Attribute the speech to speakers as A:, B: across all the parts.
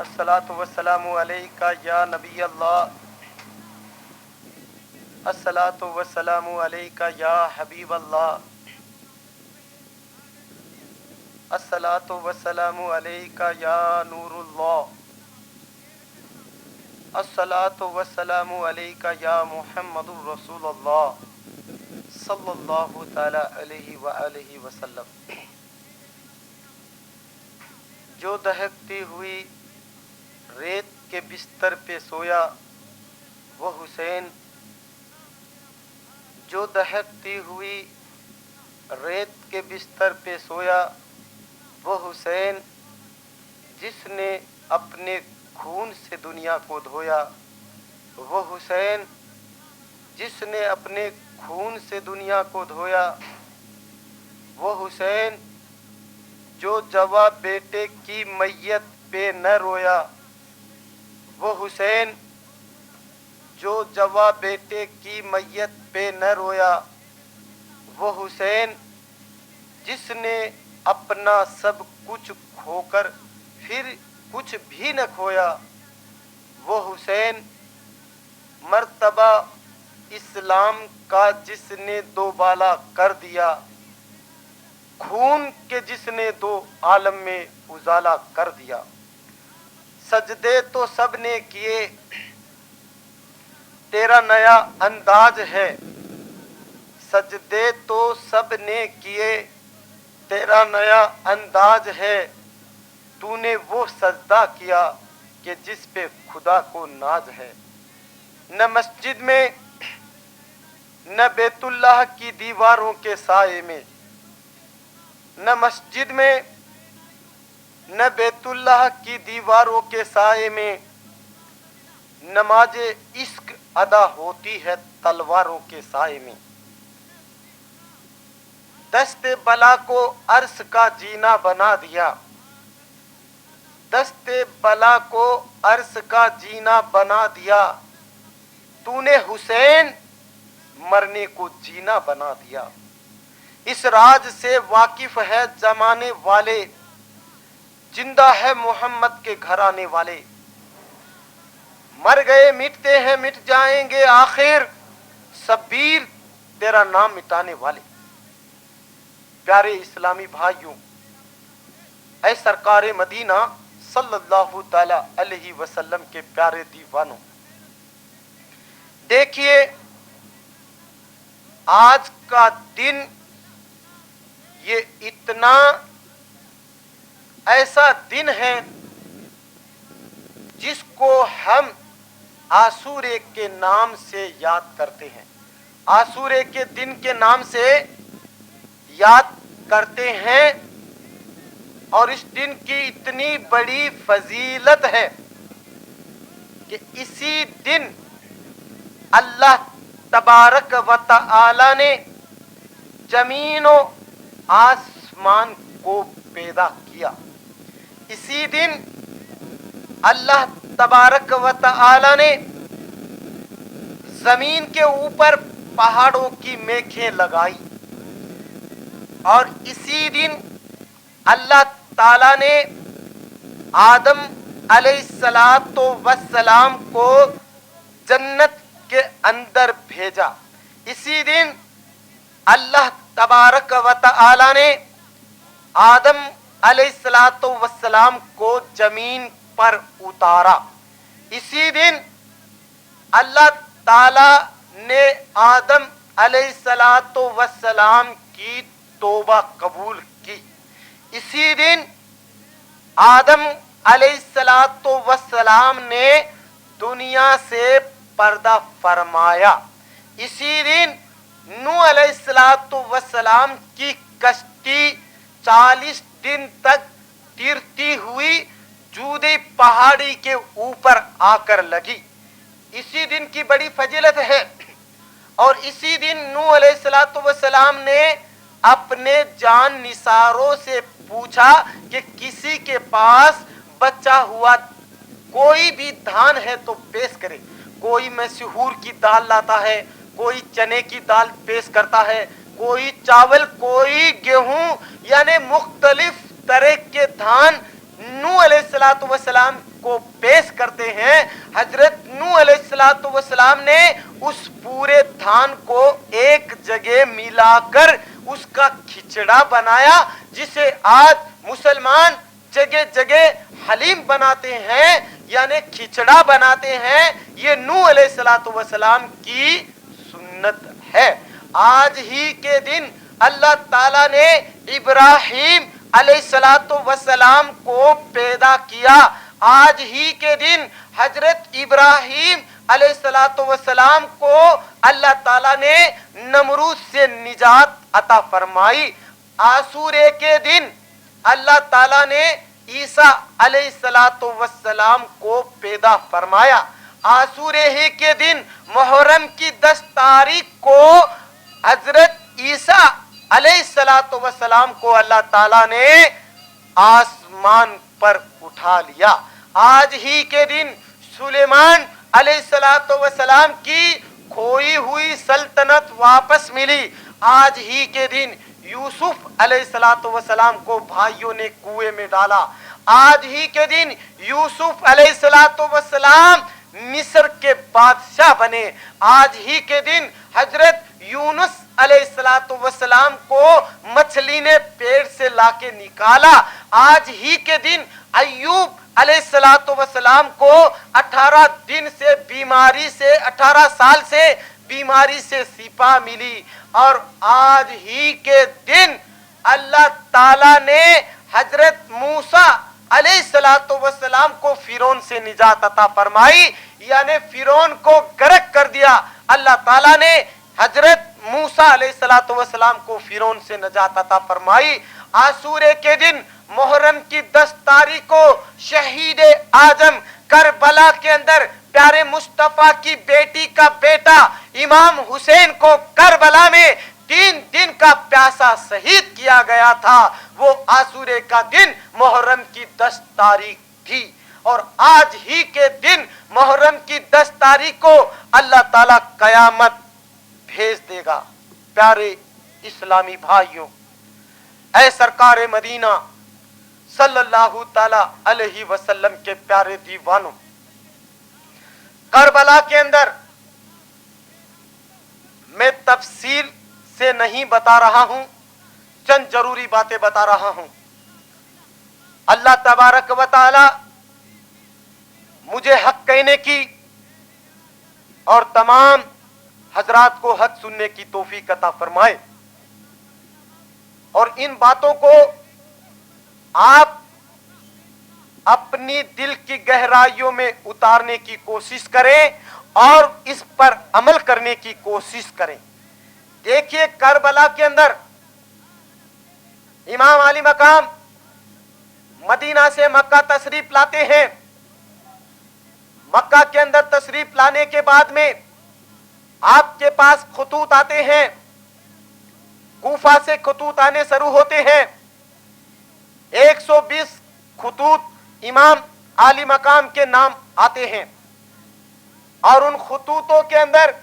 A: الصلاۃ والسلام علیکہ یا نبی اللہ، الصلاۃ والسلام علیکہ یا حبیب اللہ، الصلاۃ والسلام علیکہ یا نور اللہ، الصلاۃ والسلام علیکہ یا محمد الرسول اللہ صلی اللہ تعالی علیہ وآلہ وسلم۔ جو دہکتی ہوئی ریت کے بستر پہ سویا وہ حسین، جو دہکتی ہوئی ریت کے بستر پہ سویا وہ حسین، جس نے اپنے خون سے دنیا کو دھویا وہ حسین، جس نے اپنے خون سے دنیا کو دھویا وہ حسین، جو جواں بیٹے کی میت پہ نہ رویا وہ حسین، جو جواں بیٹے کی میت پہ نہ رویا وہ حسین، جس نے اپنا سب کچھ کھو کر پھر کچھ بھی نہ کھویا وہ حسین، مرتبہ اسلام کا جس نے دوبالا کر دیا، خون کے جس نے دو عالم میں اجالا کر دیا۔ سجدے تو سب نے کیے تیرا نیا انداز ہے، سجدے تو سب نے کیے تیرا نیا انداز ہے، تو نے وہ سجدہ کیا کہ جس پہ خدا کو ناز ہے۔ نہ مسجد میں نہ بیت اللہ کی دیواروں کے سائے میں، نہ مسجد میں نہ بیت اللہ کی دیواروں کے سائے میں، نماز عشق ادا ہوتی ہے تلواروں کے سائے میں۔ دست بلا کو عرش کا جینا بنا دیا، دست بلا کو عرش کا جینا بنا دیا، تو نے حسین مرنے کو جینا بنا دیا۔ اس راز سے واقف ہے زمانے والے، زندہ ہے محمد کے گھرانے والے، مر گئے مٹتے ہیں مٹ جائیں گے آخر، شبیر تیرا نام مٹانے والے۔ پیارے اسلامی بھائیوں، اے سرکار مدینہ صلی اللہ تعالی علیہ وسلم کے پیارے دیوانوں، دیکھیے آج کا دن یہ اتنا ایسا دن ہے جس کو ہم عاشورے کے نام سے یاد کرتے ہیں، عاشورے کے دن کے نام سے یاد کرتے ہیں، اور اس دن کی اتنی بڑی فضیلت ہے کہ اسی دن اللہ تبارک و تعالی نے زمین و آسمان کو پیدا کیا۔ اسی دن اللہ تبارک و تعالی نے زمین کے اوپر پہاڑوں کی میخیں لگائی، اور اسی دن اللہ تعالی نے آدم علیہ السلام کو جنت کے اندر بھیجا۔ اسی دن اللہ تبارک و تعالی نے آدم علیہ السلام کو زمین پر اتارا۔ اسی دن اللہ تعالی نے آدم علیہ السلام کی توبہ قبول کی۔ اسی دن آدم علیہ السلام نے دنیا سے پردہ فرمایا۔ اسی دن نوح علیہ السلام کی کشتی 40 دن تک تیرتی ہوئی جودی پہاڑی کے اوپر آ کر لگی۔ اسی دن کی بڑی فضیلت ہے، اور اسی دن نوح علیہ السلام نے اپنے جان نثاروں سے پوچھا کہ کسی کے پاس بچا ہوا کوئی بھی دھان ہے تو پیش کرے۔ کوئی مسحور کی دال لاتا ہے، کوئی چنے کی دال پیش کرتا ہے، کوئی چاول، کوئی گیہوں، یعنی مختلف طرح کے دھان نوح علیہ अलैहिस्सलाम को पेश करते हैं। हजरत नूह अलैहिस्सलाम ने उस पूरे धान को एक जगह मिलाकर उसका खिचड़ा बनाया, जिसे आज मुसलमान जगह जगह हलीम बनाते हैं, यानी खिचड़ा बनाते हैं। ये नूह अलैहिस्सलाम की सुन्नत है। आज ही के दिन अल्लाह ताला ने इब्राहिम अलैहिस्सलाम को पैदा किया। आज ही के दिन हजरत इब्राहिम अलैहिस्सलाम को अल्लाह ताला ने नमरूद से निजात अता फरमाई। आशूरे के दिन अल्लाह ताला ने ईसा अलैहिस्सलाम को पैदा फरमाया। आशूरे ही के दिन मुहर्रम की 10 तारीख को हजरत ईसा अलैहिस्सलाम को अल्लाह ताला ने आसमान पर उठा लिया। आज ही के दिन सुलेमान अलैहिस्सलाम की खोई हुई सल्तनत वापस मिली। आज ही के दिन यूसुफ अलैहिस्सलाम को भाइयों ने कुएं में डाला। आज ही के दिन यूसुफ अलैहिस्सलाम मिस्र के बादशाह बने। आज ही के दिन हजरत यूनुस अलैहिस्सलाम को मछली ने पेट से लाके निकाला। आज ही के दिन अय्यूब अलैहिस्सलाम को 18 दिन से बीमारी से 18 साल से बीमारी से शिफा मिली। और आज ही के दिन अल्लाह ताला ने हजरत मूसा अलैहिस्सलाम को फिरौन से निजात अता फरमाई, यानी फिरौन को गर्क कर दिया। अल्लाह ताला ने हजरत मूसा अलैहिस्सलाम को फिरौन से निजात अता फरमाई। आशूरे के दिन मुहर्रम की 10 तारीख को शहीद आजम करबला के अंदर प्यारे मुस्तफा की बेटी का बेटा इमाम हुसैन को करबला में 3 दिन का प्यासा शहीद किया गया था। वो आशूरे का दिन मुहर्रम की 10 तारीख थी। और आज ही के दिन मुहर्रम की 10 तारीख को अल्लाह ताला कयामत भेज देगा। प्यारे इस्लामी भाइयों, ऐ सरकार मदीना सल्लल्लाहु ताला अलैहि वसल्लम के प्यारे दीवानों, करबला के अंदर मैं तफसील से नहीं बता रहा हूं, चंद जरूरी बातें बता रहा हूं। अल्लाह तबारक व तआला मुझे हक कहने की और तमाम हजरात को हक सुनने की तौफीक अता फरमाए। और इन बातों को आप अपनी दिल की गहराइयों में उतारने की कोशिश करें और इस पर अमल करने की कोशिश करें। देखिए, करबला के अंदर इमाम अली मकाम मदीना से मक्का तशरीफ लाते हैं। मक्का के अंदर तशरीफ लाने के बाद में आपके पास खतूत आते हैं, कूफा से खतूत आने शुरू होते हैं। 120 खतूत इमाम आली मकाम के नाम आते हैं। और उन खतूतों के अंदर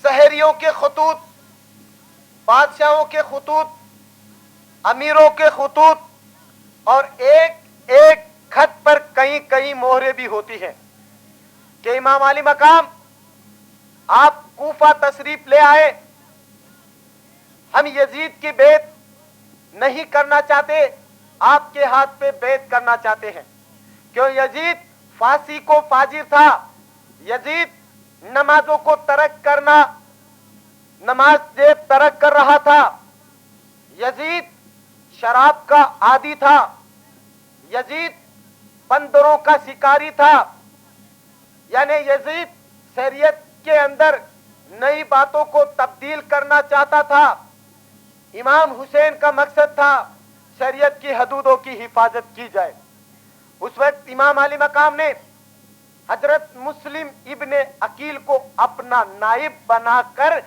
A: शहरियों के खतूत, बादशाहों के खतूत, अमीरों के खतूत और एक एक खत पर कई कई मोहरें भी होती हैं कि इमाम अली मकाम आप कूफा तशरीफ ले आए, हम यजीद की बैत नहीं करना चाहते, आपके हाथ पे बैत करना चाहते हैं। क्यों? यजीद फांसी को फाजिर था, यजीद नमाजों को तरक करना, नमाज से तरक कर रहा था, यजीद शराब का आदी था, यजीद बंदरों का शिकारी था। यानी यजीद शरीयत के अंदर नई बातों को तब्दील करना चाहता था। इमाम हुसैन का मकसद था शरीयत की हदूदों की हिफाजत की जाए। उस वक्त इमाम अली मकाम ने हजरत मुस्लिम इब्ने अकील को अपना नाइब बनाकर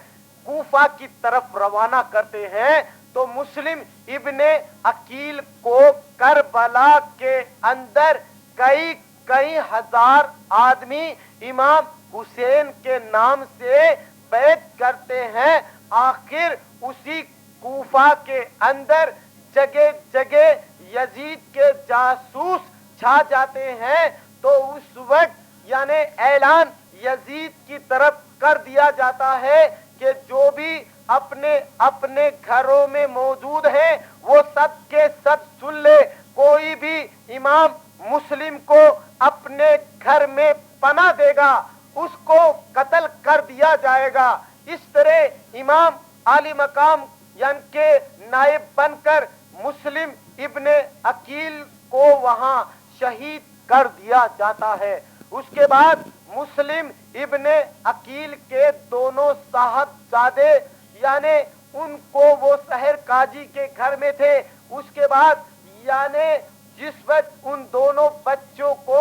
A: कूफा की तरफ रवाना करते हैं। तो मुस्लिम इब्ने अकील को करबला के अंदर कई कई हजार आदमी इमाम हुसैन के नाम से बैत करते हैं। आखिर उसी कूफा के अंदर जगह जगह यजीद के जासूस چھا جاتے ہیں تو اس وقت یعنی اعلان یزید کی طرف کر دیا جاتا ہے کہ جو بھی اپنے اپنے گھروں میں موجود ہیں وہ سب کے سب سن لے، کوئی بھی امام مسلم کو اپنے گھر میں پناہ دے گا اس کو قتل کر دیا جائے گا۔ اس طرح امام عالی مقام یعنی کہ نائب بن کر مسلم ابن عقیل کو وہاں شہید کر دیا جاتا ہے۔ اس کے بعد مسلم ابن عقیل کے دونوں صاحبزادے یعنی ان کو وہ سحر قاضی کے گھر میں تھے، اس کے بعد یعنی جس وقت ان دونوں بچوں کو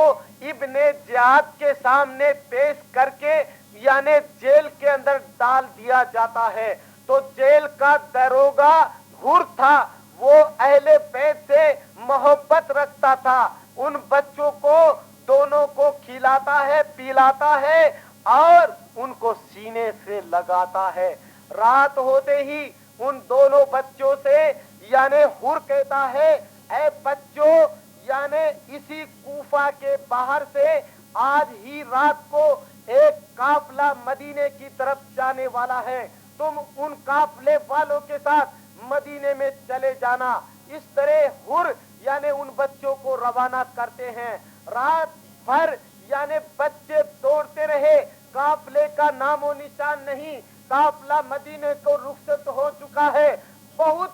A: ابن زیاد کے سامنے پیش کر کے یعنی جیل کے اندر ڈال دیا جاتا ہے تو جیل کا داروغہ حر تھا، وہ اہل بیت سے محبت رکھتا تھا، ان بچوں کو دونوں کو کھلاتا ہے پلاتا ہے اور ان کو سینے سے لگاتا ہے۔ رات ہوتے ہی ان دونوں بچوں سے یعنی حر کہتا ہے اے بچوں یعنی اسی کوفہ کے باہر سے آج ہی رات کو ایک قافلہ مدینے کی طرف جانے والا ہے، تم ان قافلے والوں کے ساتھ مدینے میں چلے جانا۔ اس طرح حر یعنی ان بچوں کو روانہ کرتے ہیں۔ رات بھر یعنی بچے دوڑتے رہے، قافلے کا نام و نشان نہیں، قافلہ مدینے کو رخصت ہو چکا ہے، بہت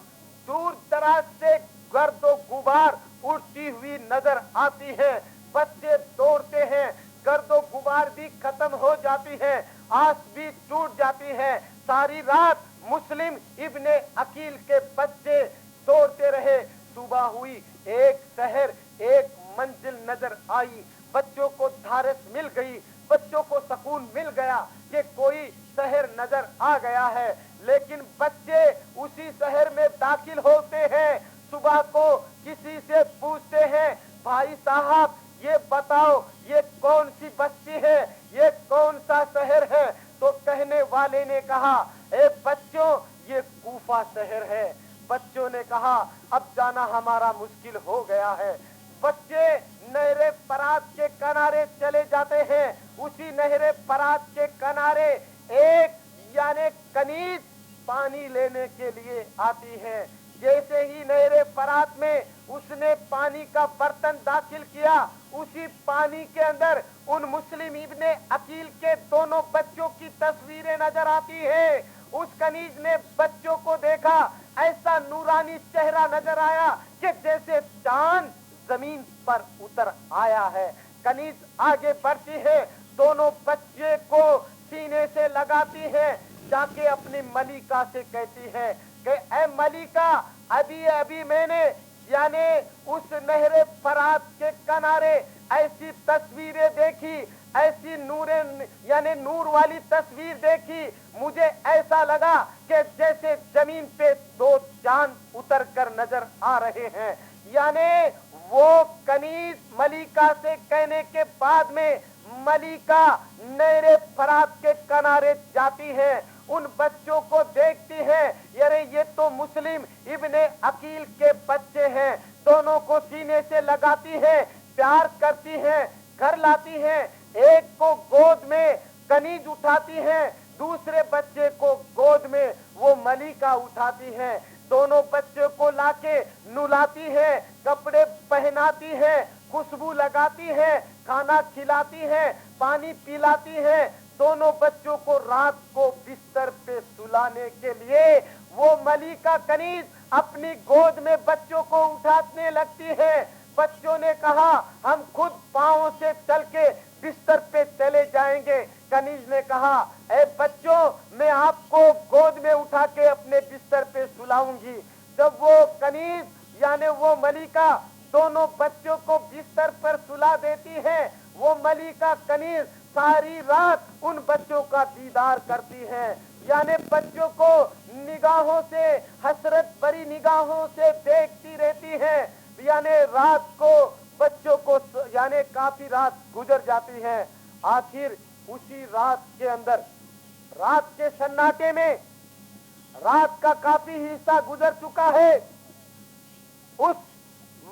A: دور دراز سے گرد و غبار اڑتی ہوئی نظر آتی ہے، بچے دوڑتے ہیں، گرد و غبار بھی ختم ہو جاتی ہے، آس بھی ٹوٹ جاتی ہے۔ ساری رات مسلم ابن عقیل کے بچے دوڑتے رہے، صبح ہوئی، ایک شہر ایک منزل نظر آئی، بچوں کو دھارس مل گئی، بچوں کو سکون مل گیا کہ کوئی شہر نظر آ گیا ہے، لیکن بچے اسی شہر میں داخل ہوتے ہیں، صبح کو کسی سے پوچھتے ہیں بھائی صاحب یہ بتاؤ یہ کون سی بستی ہے، یہ کون سا شہر ہے، تو کہنے والے نے کہا اے بچوں یہ کوفہ شہر ہے۔ بچوں نے کہا اب جانا ہمارا مشکل ہو گیا ہے۔ بچے نہر فرات کے کنارے چلے جاتے ہیں، اسی نہر فرات کے کنارے ایک یعنی کنیز پانی لینے کے لیے آتی ہے، جیسے ہی نہر فرات میں اس نے پانی کا برتن داخل کیا، اسی پانی کے اندر ان مسلم ابن عقیل کے دونوں بچوں کی تصویریں نظر آتی ہیں۔ اس کنیز نے بچوں کو دیکھا، ایسا نورانی چہرہ نظر آیا کہ جیسے چاند زمین پر اتر آیا ہے۔ کنیز آگے بڑھتی ہے، دونوں بچے کو سینے سے لگاتی ہے، جا کے اپنی ملکہ سے کہتی ہے کہ اے ملکہ ابھی میں نے یعنی اس نہر فرات کے کنارے ایسی تصویریں دیکھی، ایسی یعنی نور والی تصویر دیکھی، مجھے ایسا لگا کہ جیسے زمین پہ دو چاند اتر کر نظر آ رہے ہیں۔ یعنی وہ کنیز ملکہ سے کہنے کے بعد میں ملکہ نہر فرات کے کنارے جاتی ہے، ان بچوں کو دیکھتی ہے، یعنی یہ تو مسلم ابن عقیل کے بچے ہیں، دونوں کو سینے سے لگاتی ہے، پیار کرتی ہے، گھر لاتی ہے، ایک کو گود میں کنیز اٹھاتی ہے، دوسرے بچے کو گود میں وہ ملکہ اٹھاتی ہے، دونوں بچے کو لا کے نلاتی ہے، کپڑے پہناتی ہے، خوشبو لگاتی ہے، کھانا کھلاتی ہے، پانی پلاتی ہے، دونوں بچوں کو رات کو بستر پہ سلانے کے لیے وہ ملکہ کنیز اپنی گود میں بچوں کو اٹھانے لگتی ہے۔ بچوں نے کہا ہم خود پاؤں سے چل کے بستر پہ چلے جائیں گے۔ کنیز نے کہا اے بچوں میں آپ کو گود میں اٹھا کے اپنے بستر پہ سلاؤں گی۔ جب وہ کنیز یعنی وہ ملکہ دونوں بچوں کو بستر پر سلا دیتی ہے، وہ ملکہ کنیز ساری رات ان بچوں کا دیدار کرتی ہے، یعنی بچوں کو نگاہوں سے حسرت بری نگاہوں سے دیکھتی رہتی ہے، یعنی رات کو بچوں کو یعنی کافی رات گزر جاتی ہے۔ آخر اسی رات کے اندر رات کے سناٹے میں رات کا کافی حصہ گزر چکا ہے، اس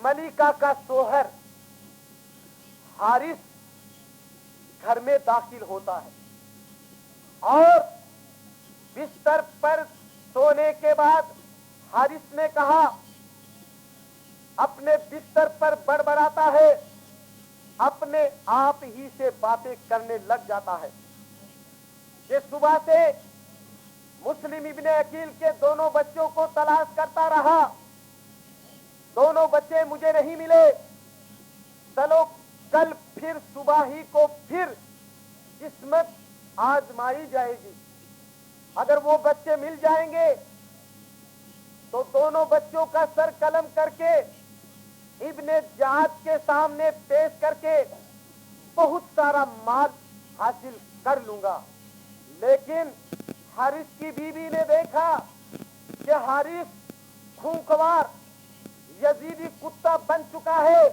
A: ملکہ کا شوہر حارث گھر میں داخل ہوتا ہے اور بستر پر سونے کے بعد حارث نے کہا، اپنے بستر پر بڑبڑاتا ہے، اپنے آپ ہی سے باتیں کرنے لگ جاتا ہے کہ صبح سے مسلم ابن عقیل کے دونوں بچوں کو تلاش کرتا رہا، دونوں بچے مجھے نہیں ملے، چلو کل پھر صبح ہی کو پھر قسمت آزمائی جائے گی، اگر وہ بچے مل جائیں گے تو دونوں بچوں کا سر قلم کر کے ابن جعد کے سامنے پیش کر کے بہت سارا مال حاصل کر لوں گا۔ لیکن حارث کی بیوی نے دیکھا کہ حارث خونخوار یزیدی کتا بن چکا ہے،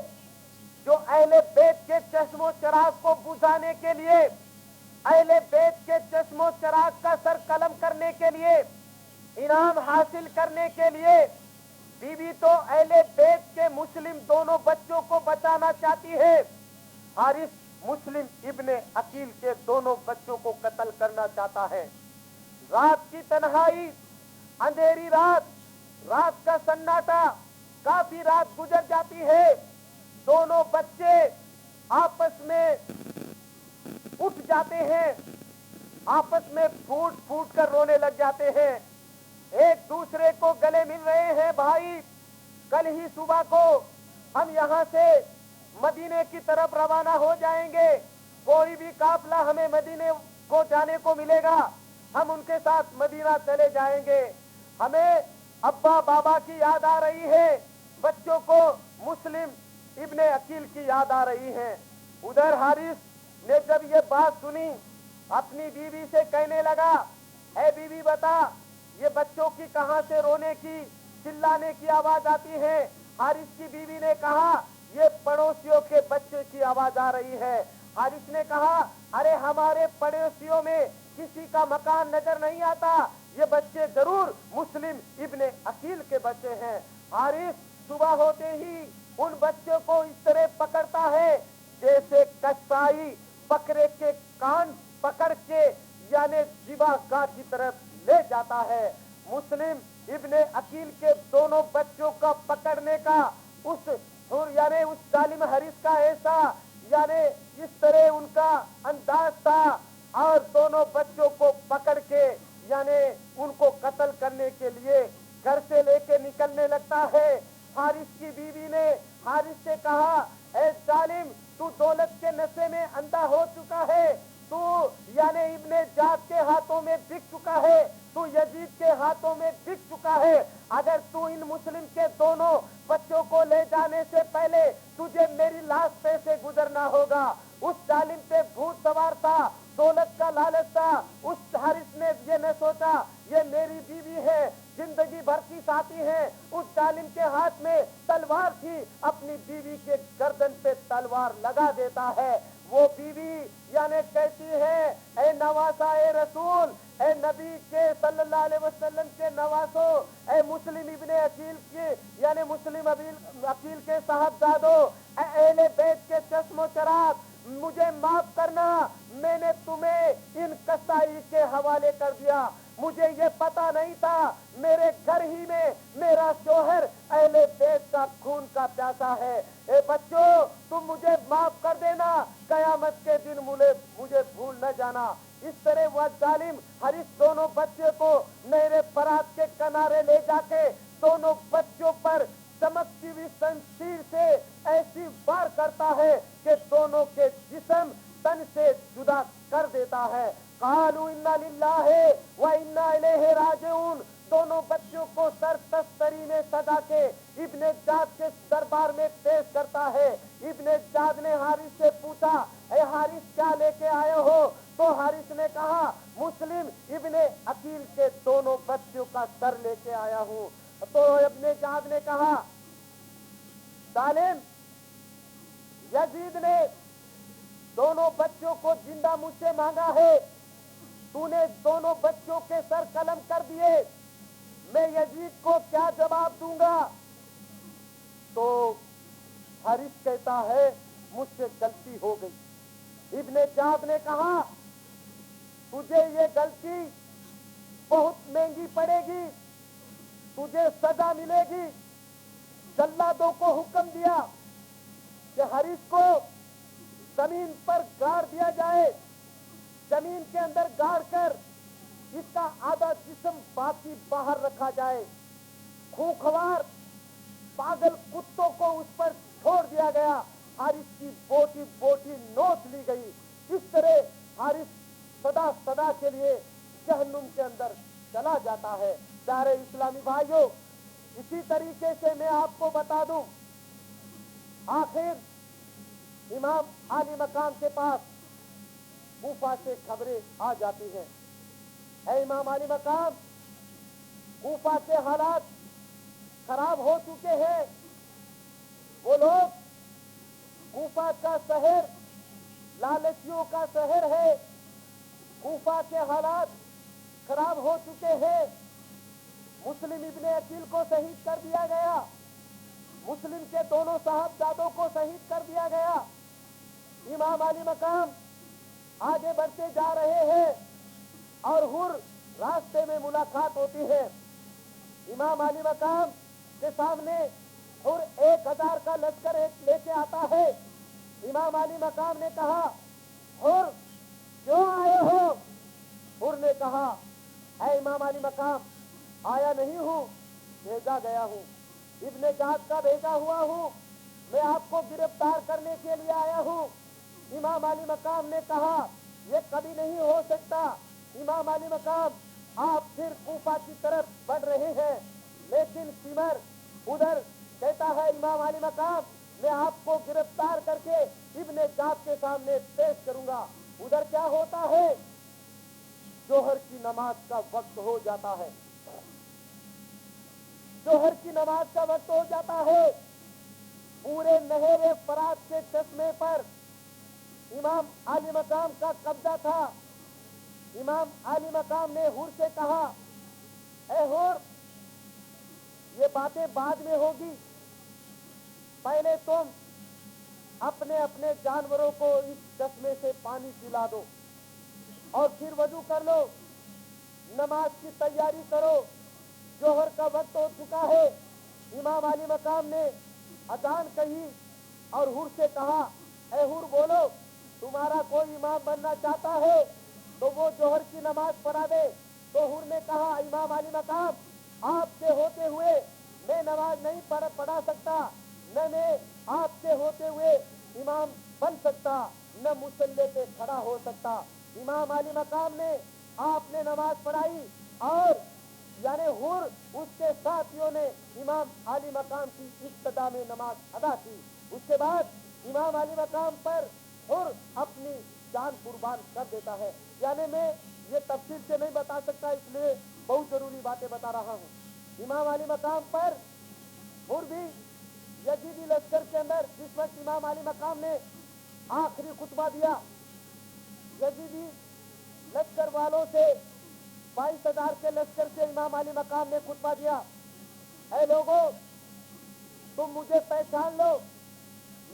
A: جو اہل بیت کے چشم و چراغ کو بجھانے کے لیے، اہل بیت کے چشم و چراغ کا سر قلم کرنے کے لیے، انعام حاصل کرنے کے لیے بیوی تو اہل بیت کے مسلم دونوں بچوں کو بچانا چاہتی ہے، حارث مسلم ابن عقیل کے دونوں بچوں کو قتل کرنا چاہتا ہے۔ رات کی تنہائی، اندھیری رات کا سناٹا، کافی رات گزر جاتی ہے، دونوں بچے آپس میں اٹھ جاتے ہیں، آپس میں پھوٹ پھوٹ کر رونے لگ جاتے ہیں، ایک دوسرے کو گلے مل رہے ہیں، بھائی کل ہی صبح کو ہم یہاں سے مدینے کی طرف روانہ ہو جائیں گے، کوئی بھی قافلہ ہمیں مدینے کو جانے کو ملے گا، ہم ان کے ساتھ مدینہ چلے جائیں گے، ہمیں ابا بابا کی یاد آ رہی ہے، بچوں کو مسلم ابن عقیل کی یاد آ رہی ہے۔ ادھر حارث نے جب یہ بات سنی اپنی بیوی سے کہنے لگا، اے بیوی بتا یہ بچوں کی کہاں سے رونے کی چلانے کی آواز آتی ہے؟ حارث کی بیوی نے کہا، یہ پڑوسیوں کے بچے کی آواز آ رہی ہے۔ حارث نے کہا، ارے ہمارے پڑوسیوں میں کسی کا مکان نظر نہیں آتا، یہ بچے ضرور مسلم ابن عقیل کے بچے ہیں۔ حارث صبح ہوتے ہی ان بچوں کو اس طرح پکڑتا ہے جیسے کسائی بکرے کے کان پکڑ کے یعنی ذبح گاہ کی طرف لے جاتا ہے۔ مسلم ابن عقیل کے دونوں بچوں کا پکڑنے کا اس ظالم حارث کا ایسا یعنی اس طرح ان کا انداز تھا، اور دونوں بچوں کو پکڑ کے یعنی ان کو قتل کرنے کے لیے گھر سے لے کے نکلنے لگتا ہے۔ حارث کی بیوی نے حارث سے کہا، اے ظالم تو دولت کے نشے میں اندھا ہو چکا ہے، تو یعنی ابن جعد کے ہاتھوں میں بک چکا ہے، تو یزید کے ہاتھوں میں بک چکا ہے، اگر تو ان مسلم کے دونوں بچوں کو لے جانے سے پہلے تجھے میری لاش پہ سے گزرنا ہوگا۔ اس ظالم پہ بھوت سوار تھا، دولت کا لالچ تھا، اس حارث نے یہ نہ سوچا یہ میری بیوی ہے، زندگی بھر کی ساتھی ہے، اس ظالم کے ہاتھ میں تلوار تھی، اپنی بیوی کے گردن پہ تلوار لگا دیتا ہے۔ وہ بیوی یعنی کہتی ہے، اے نواسا اے رسول، اے نبی کے صلی اللہ علیہ وسلم کے نواسو، اے مسلم ابن عقیل کے یعنی مسلم عقیل کے صاحبزادو، اے اہل بیت کے چشم و چراغ، مجھے معاف کرنا، میں نے تمہیں ان کسائی کے حوالے کر دیا، مجھے یہ پتا نہیں تھا میرے گھر ہی میں میرا شوہر اہل بیت کا خون کا پیاسا ہے۔ اے بچوں تم مجھے معاف کر دینا، قیامت کے دن مجھے بھول نہ جانا۔ اس طرح وہ ظالم حارث دونوں بچے کو نہر فرات کے کنارے لے جا کے دونوں بچوں پر چمکتی ہوئی شمشیر سے ایسی وار کرتا ہے کہ دونوں کے جسم تن سے جدا کر دیتا ہے۔ قالوا انا للہ و انا الیہ راجعون، دونوں بچوں کو سر تستری میں سجا کے ابن جعد کے دربار میں پیش کرتا ہے۔ ابن جعد نے حارث سے پوچھا، اے حارث کیا لے کے آئے ہو؟ تو حارث نے کہا، مسلم ابن عقیل کے دونوں بچوں کا سر لے کے آیا ہوں۔ تو ابن جعد نے کہا، ظالم یزید نے دونوں بچوں کو زندہ مجھ سے مانگا ہے، تو نے دونوں بچوں کے سر قلم کر دیے، میں یزید کو کیا جواب دوں گا؟ تو حارث کہتا ہے، مجھ سے غلطی सज्जाद ने कहा तुझे ये गलती बहुत महंगी पड़ेगी, तुझे सजा मिलेगी। जल्लादों को हुक्म दिया कि हारिस को जमीन पर गाड़ दिया जाए, जमीन के अंदर गाड़ कर इसका आधा जिस्म बाकी बाहर रखा जाए। खूंखार पागल कुत्तों को उस पर छोड़ दिया गया। हारिस की बोटी बोटी नोच ली गई। इस तरह हारिस सदा सदा के लिए जहन्नुम के अंदर चला जाता है। प्यारे इस्लामी भाइयों, इसी तरीके से मैं आपको बता दूं, आखिर इमाम आली मकाम के पास कूफा से खबरें आ जाती हैं। है इमाम आली मकाम, कूफा के हालात खराब हो चुके हैं। वो लोग, कूफा का शहर लालचियों का शहर है। कूफा के हालात खराब हो चुके हैं। मुस्लिम इब्ने अकील को शहीद कर दिया गया, मुस्लिम के दोनों साहबजादों को शहीद कर दिया गया। इमाम आली मकाम आगे बढ़ते जा रहे हैं और हुर रास्ते में मुलाकात होती है। इमाम आली मकाम के सामने हुर 1000 का लश्कर लेके आता है। इमाम आली मकाम ने कहा, हुर क्यों आए हो? हुर ने कहा, है इमाम आली मकाम, आया नहीं हूं, भेजा गया हूं, इब्ने जाद का भेजा हुआ हूं, मैं आपको गिरफ्तार करने के लिए आया हूं। इमाम आली मकाम ने कहा, ये कभी नहीं हो सकता। इमाम आली मकाम आप फिर कूफा की तरफ बढ़ रहे हैं, लेकिन सिमर उधर कहता है, इमाम आली मकाम मैं आपको गिरफ्तार करके इब्ने जाद के सामने पेश करूंगा। उधर क्या होता है, जोहर की नमाज का वक्त हो जाता है। जोहर की नमाज का वक्त हो जाता है। पूरे नहरे फरात के चश्मे पर इमाम आली मकाम का कब्जा था। इमाम आली मकाम ने हुर से कहा, ए हुर, ये बातें बाद में होगी, पहले तुम अपने अपने जानवरों को इस चश्मे से पानी पिला दो और फिर वजू कर लो, नमाज की तैयारी करो, जोहर का वक्त हो चुका है। इमाम आली मकाम ने अजान कही और हुर से कहा, ए हुर बोलो, तुम्हारा कोई इमाम बनना चाहता है तो वो जोहर की नमाज पढ़ा दे। तो हुर ने कहा, इमाम आली मकाम आपसे होते हुए मैं नमाज नहीं पढ़ा सकता, न मैं आपसे होते हुए इमाम बन सकता, न मुसल्ले पे खड़ा हो सकता। इमाम आली मकाम ने आपने नमाज पढ़ाई और यानी हुर उसके साथियों ने इमाम आली मकाम की इब्तिदा में नमाज अदा की। उसके बाद इमाम आली मकाम पर हुर अपनी जान कुर्बान कर देता है। यानी मैं ये तफसील से नहीं बता सकता, इसलिए बहुत जरूरी बातें बता रहा हूँ। इमाम आली मकाम पर हुर भी यजीदी लश्कर के अंदर जिस वक्त इमाम आली मकाम ने आखिरी खुतबा दिया, यजीदी लश्कर वालों से 22,000 के लश्कर से इमाम आली मकाम ने खुतबा दिया, ऐ लोगों, तुम मुझे पहचान लो,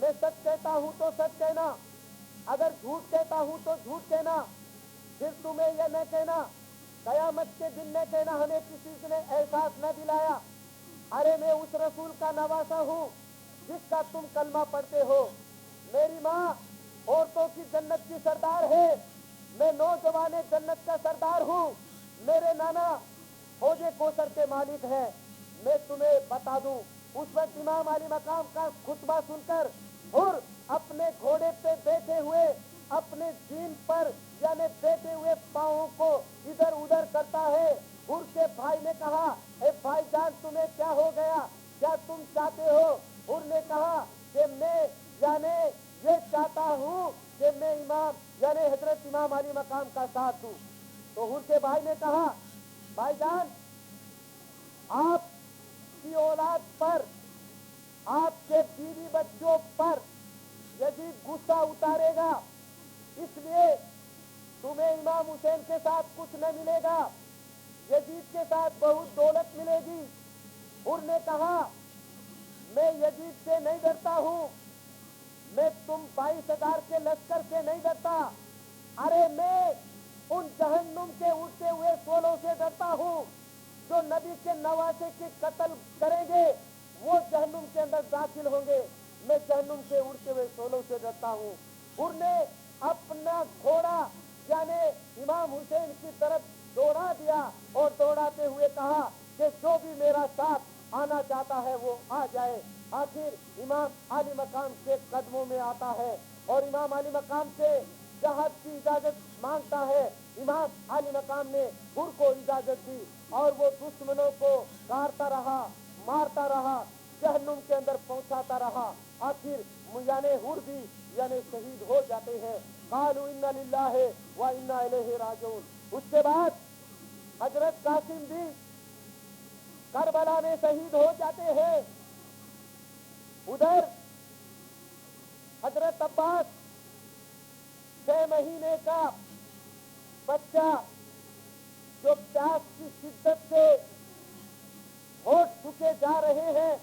A: मैं सच कहता हूं तो सच कहना, अगर झूठ कहता हूं तो झूठ कहना, फिर तुम्हें यह न कहना, कयामत के दिन न कहना हमें किसी ने एहसास न दिलाया। अरे मैं उस रसूल का नवासा हूँ जिसका तुम कलमा पढ़ते हो। मेरी माँ औरतों की जन्नत की सरदार है, मैं नौजवान जन्नत का सरदार हूँ। मेरे नाना फौजे कोसर के मालिक हैं। मैं तुम्हें बता दूं, उस वक्त इमाम आली मकाम का खुतबा सुनकर हुर अपने घोड़े पे बैठे हुए अपने जीन पर यानी बैठे हुए पांवों को इधर उधर करता है। हुर के भाई ने कहा, ए भाईजान तुम्हें क्या हो गया, क्या तुम चाहते हो? हुर ने कहा कि मैं यानी ये चाहता हूँ कि मैं इमाम यानी हजरत इमाम आली मकाम का साथ दूं। तो हुर के भाई ने कहा, भाईजान आपकी औलाद पर, आपके बीवी बच्चों पर यदि गुस्सा उतारेगा, इसलिए तुम्हें इमाम हुसैन के साथ कुछ न मिलेगा, यजीद के साथ बहुत दौलत मिलेगी। हुर ने कहा, मैं यजीद से नहीं डरता हूँ, मैं तुम 22,000 के लश्कर से नहीं डरता,
B: अरे मैं उन जहन्नुम के उड़ते हुए शोलों से डरता हूँ जो नबी के नवासे के कत्ल करेंगे, वो जहन्नुम के अंदर दाखिल होंगे। मैं जहन्नुम के उड़ते हुए शोलों से डरता हूँ। हुर ने अपना घोड़ा यानी इमाम हुसैन की तरफ दौड़ा दिया और दौड़ाते हुए कहा कि जो भी मेरा साथ आना चाहता है वो आ जाए। आखिर इमाम आली मकाम के कदमों में आता है और इमाम आली मकाम से जहाज की इजाजत मांगता है। इमाम आली मकाम ने हुर को इजाजत दी और वो दुश्मनों को गारता रहा, मारता रहा, जहन्नुम के अंदर पहुंचाता रहा। आखिर यानी हुर भी यानी शहीद हो जाते हैं। कालू इन्ना लिल्लाहि व इन्ना इलैहि राजिऊन। उसके बाद हजरत कासिम भी करबला में शहीद हो जाते हैं। उधर हजरत अब्बास 6 महीने का बच्चा जो प्यास की शिद्दत से होठ चुके जा रहे हैं,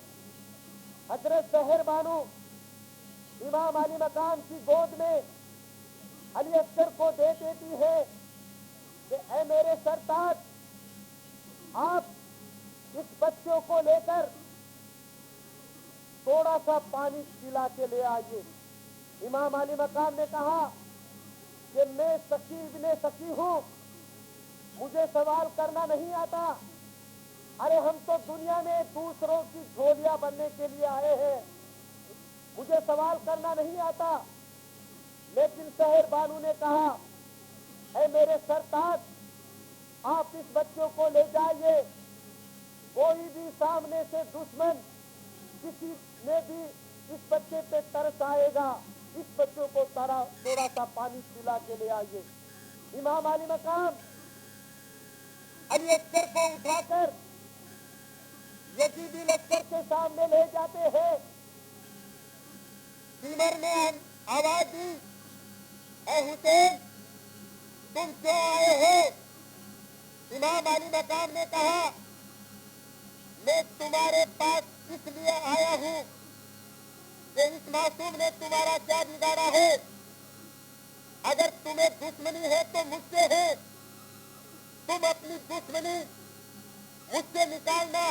B: हजरत सहर बानो इमाम अली मकाम की गोद में अली अस्कर को दे देती है कि ऐ मेरे सरताज, आप इस बच्चों को लेकर थोड़ा सा पानी पिला के ले आइए। इमाम अली मकाम ने कहा कि मैं सकी इब्ने सकी हूं, मुझे सवाल करना नहीं आता। अरे हम तो दुनिया में दूसरों की झोलियां बनने के लिए आए हैं, मुझे सवाल करना नहीं आता। लेकिन सहर बानू ने कहा, ऐ मेरे सरताज, आप इस बच्चों को ले जाइए। कोई भी सामने से दुश्मन किसी ने भी इस बच्चे पे तरस आएगा, इस बच्चों को थोड़ा सा पानी पिला के ले आइए। इमाम अली मकाम अली अस्कर को उठाकर यजीदी लश्कर के सामने ले जाते हैं। तीमर ने आवाज दी, ऐ हुसैन, तुम क्यों आए हो? इमाम अली मकाम ने कहा, मैं तुम्हारे पास इसलिए आया हूं कि इस मासूम ने तुम्हारा क्या बिगाड़ा है। अगर तुम्हें दुश्मनी है तो मुझसे है, तुम अपनी दुश्मनी मुझसे निकालना,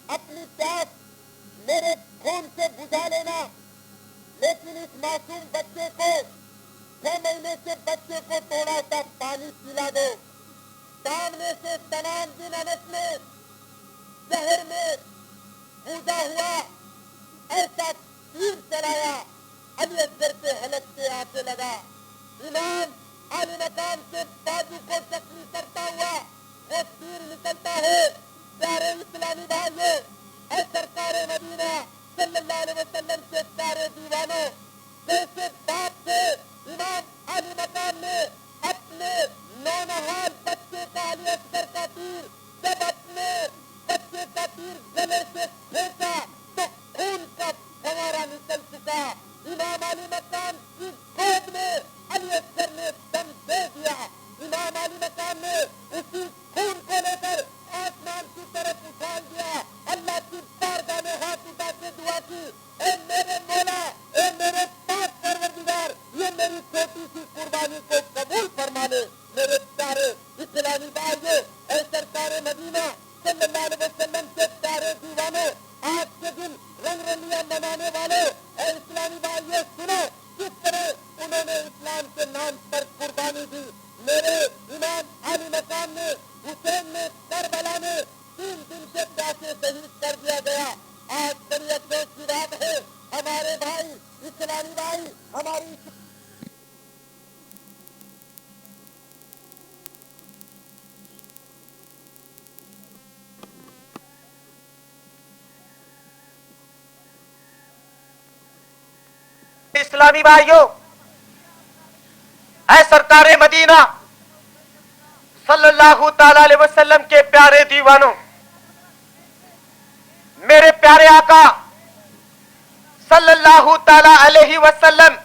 B: अपनी प्यास मेरे खून से बुझा लेना। लेकिन इस मासूम बच्चे को, 6 महीने के बच्चे को थोड़ा सा पानी पिला दो। सामने से सलाम बिन अनस ने शहर में कूदा हुआ ऐसा तीर चलाया, अली अस्कर के हलक से आके लगा। इमाम अली मकाम से बाजू को जख्मी करता हुआ वो तीर निकलता है। प्यारे इस्लामी भाइयों, ऐ सरकारे मदीना सल्लल्लाहु अलैहि वसल्लम के प्यारे दीवानों, जैसे बाप से इमाम अली मकाम ने अपने नौनहाल बच्चे का अली अस्कर का तीर जब अपने बच्चे का तीर गले से फेंका तो खून का फवारा निकल चुका। इमाम अली मकाम की गोद में अली अस्कर ने दम दे दिया। इमाम अली मकाम ने उसी खून को लेकर आसमान की तरफ उछाल दिया। अल्लाह की बारगाह में हाथ उठा के दुआ की, ए मेरे मौला, ए मेरे पाक परवरदिगार, ये मेरी छोटी सी कुर्बानी को कबूल फरमा ले। मेरे प्यारे इस्लामी भाइयों, ऐ सरकारे मदीना सल्लल्लाहु अलैहि वसल्लम के प्यारे दीवानों, आज के दिन रंगरलियां मनाने वाले ऐ इस्लामी भाइयों, सुनो किस तरह उन्होंने इस्लाम के नाम पर कुर्बानी दी। मेरे इमाम अली मकाम ने, हुसैन ने करबला में 3 दिन के प्यासे शहीद कर दिया गया। आज बड़ी अफसोस की बात है, हमारे भाई इस्लामी भाई हमारी
A: इस्लामी भाइयों, ऐ सरकारे मदीना सल्लल्लाहु ताला अलैहि वसल्लम के प्यारे दीवानों, मेरे प्यारे आका सल्लल्लाहु ताला अलैहि वसल्लम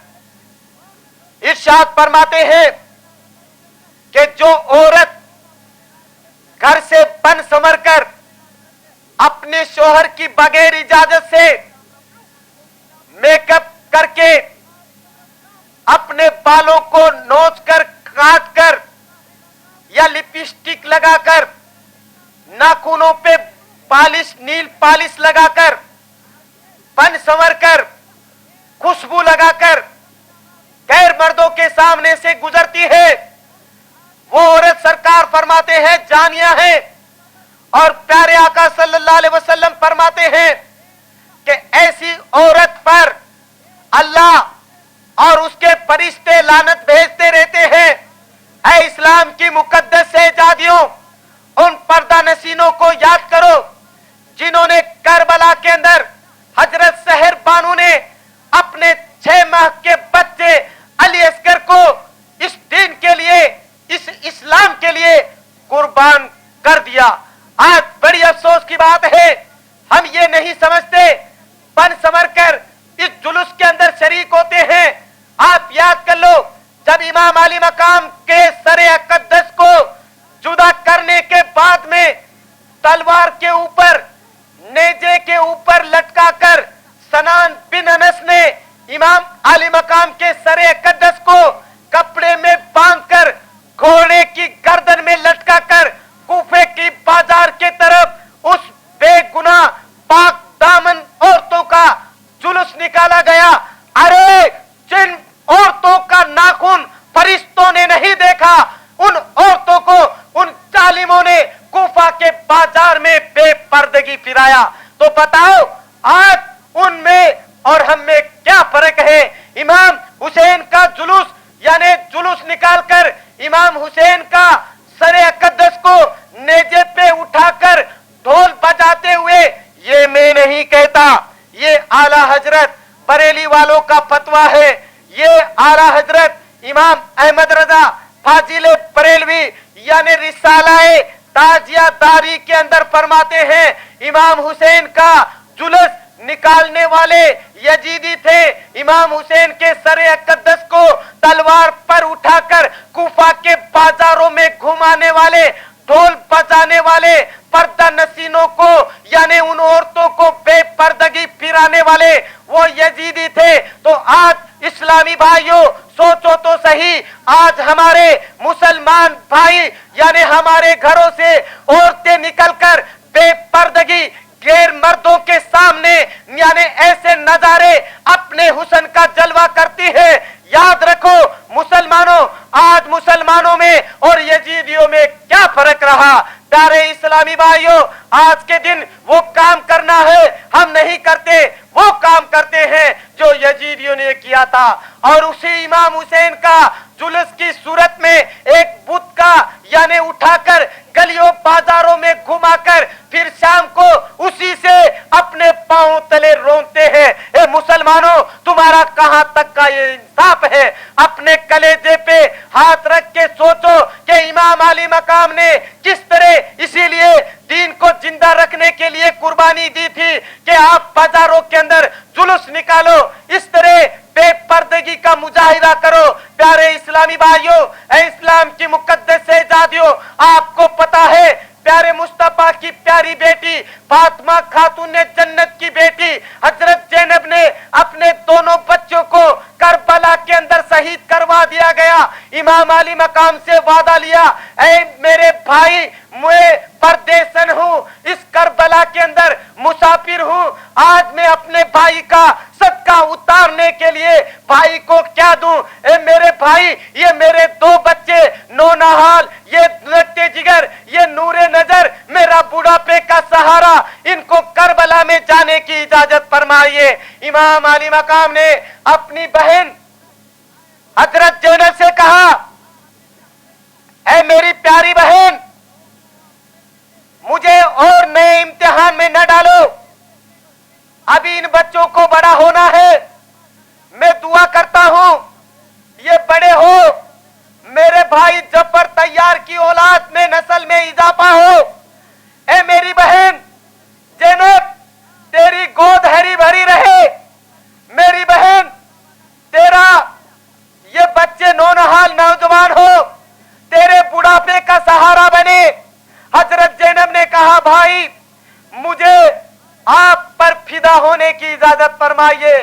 A: इरशाद फरमाते हैं कि जो औरत घर से बन संवर कर अपने शोहर की बगैर इजाजत से मेकअप करके अपने बालों को नोच कर, काट कर या लिपस्टिक लगाकर, नाखूनों पे पालिश, नील पालिश लगाकर, बन संवर कर, खुशबू लगाकर गैर मर्दों के सामने से गुजरती है, वो औरत सरकार फरमाते हैं जानिया है। और प्यारे आका सल्लल्लाहु अलैहि वसल्लम फरमाते हैं कि ऐसी औरत पर अल्लाह और उसके फरिश्ते लानत भेजते रहते हैं। ऐ इस्लाम की मुकद्दस शहजादियों, उन पर्दा नसीनों को याद करो जिन्होंने करबला के अंदर हजरत सहर बानू ने अपने 6 माह के बच्चे अली असगर को इस दीन के लिए, इस इस्लाम के लिए कुर्बान कर दिया। आज बड़ी अफसोस की बात है, हम ये नहीं समझते, बन समर कर इस जुलूस के अंदर शरीक होते हैं। आप याद कर लो, जब इमाम अली मकाम के सरे अक़दस को जुदा करने के बाद में तलवार के ऊपर, नेजे के ऊपर लटकाकर सनान बिन अनस ने इमाम अली मकाम के सरे अक़दस को कपड़े में बांधकर घोड़े की गर्दन में लटकाकर कूफे की बाजार के तरफ उस बेगुनाह पाक दामन औरतों का जुलूस निकाला गया। अरे जिन औरतों का नाखून फरिश्तों ने नहीं देखा, उन औरतों को उन जालिमों ने कूफा के बाजार में बेपर्दगी फिराया। तो बताओ आज उनमें और हम में क्या फर्क है? इमाम हुसैन का जुलूस यानी जुलूस निकालकर इमाम हुसैन का सरे अक़दस को नेजे पे उठाकर ढोल बजाते हुए, ये मैं नहीं कहता, ये आला हजरत बरेली वालों का फतवा है। ये आला हजरत इमाम अहमद रजा फाजिल बरेलवी यानी रिसालाए ताजिया दारी के अंदर फरमाते हैं, इमाम हुसैन का जुलूस निकालने वाले यजीदी थे। इमाम हुसैन के सरे अक़दस को तलवार पर उठाकर कूफा के बाजारों में घुमाने वाले, ढोल बजाने वाले पर्दा नसीनों को यानी उन औरतों को बेपर्दगी फिराने वाले वो यजीदी थे। तो आज इस्लामी भाइयों सोचो तो सही, आज हमारे मुसलमान भाई यानी हमारे घरों से औरतें निकलकर बेपर्दगी गैर मर्दों के सामने यानी ऐसे नजारे अपने हुस्न का जलवा करती है। याद रखो मुसलमानों, आज मुसलमानों में और यजीदियों में क्या फर्क रहा? प्यारे इस्लामी भाइयों, आज के दिन वो काम करना है हम नहीं करते, वो काम करते हैं जो यजीदियों ने किया था। और उसी इमाम हुसैन का जुलूस की सूरत में एक बुत का यानी उठाकर गलियों बाजारों में घुमाकर फिर शाम को उसी से अपने पांव तले रोंदते हैं। ए मुसलमानों, तुम्हारा कहां तक का ये इंसाफ है? अपने कलेजे पे हाथ रख के सोचो कि इमाम अली मकाम ने किस तरह इसीलिए दीन को जिंदा रखने के लिए कुर्बानी दी थी कि आप बाजारों के अंदर जुलूस निकालो, इस तरह बेपर्दगी का मुजाहिदा करो। प्यारे इस्लामी भाइयों, इस्लाम की मुकद्दस शहजादियों, आपको पता है प्यारे मुस्तफा की प्यारी बेटी फातिमा खातून ने जन्नत की बेटी हजरत ज़ैनब ने अपने दोनों बच्चों को करबला के अंदर शहीद करवा दिया गया। इमाम अली मकाम से वादा लिया, ऐ मेरे भाई मैं परदेसन हूँ, इस करबला के अंदर मुसाफिर हूँ, आज मैं अपने भाई का सदका उतारने के लिए भाई को क्या दूं? ए मेरे भाई, ये मेरे 2 बच्चे नौनहाल, ये लट्टे जिगर, ये नूरे नजर, मेरा बुढ़ापे का सहारा, इनको करबला में जाने की इजाजत फरमाइए। इमाम अली मकाम ने अपनी बहन हजरत ज़ैनब से कहा, ऐ मेरी प्यारी बहन, मुझे और नए इम्तिहान में न डालो, अभी इन बच्चों को बड़ा होना है। मैं दुआ करता हूं ये बड़े हो, मेरे भाई जफर तैयार की औलाद में नस्ल में इजाफा हो। ए मेरी बहन ज़ैनब, तेरी गोद हरी भरी रहे। मेरी बहन, तेरा ये बच्चे नौनहाल नौजवान हो, तेरे बुढ़ापे का सहारा बने। हजरत ज़ैनब ने कहा, भाई मुझे आप पर फिदा होने की इजाजत फरमाइए,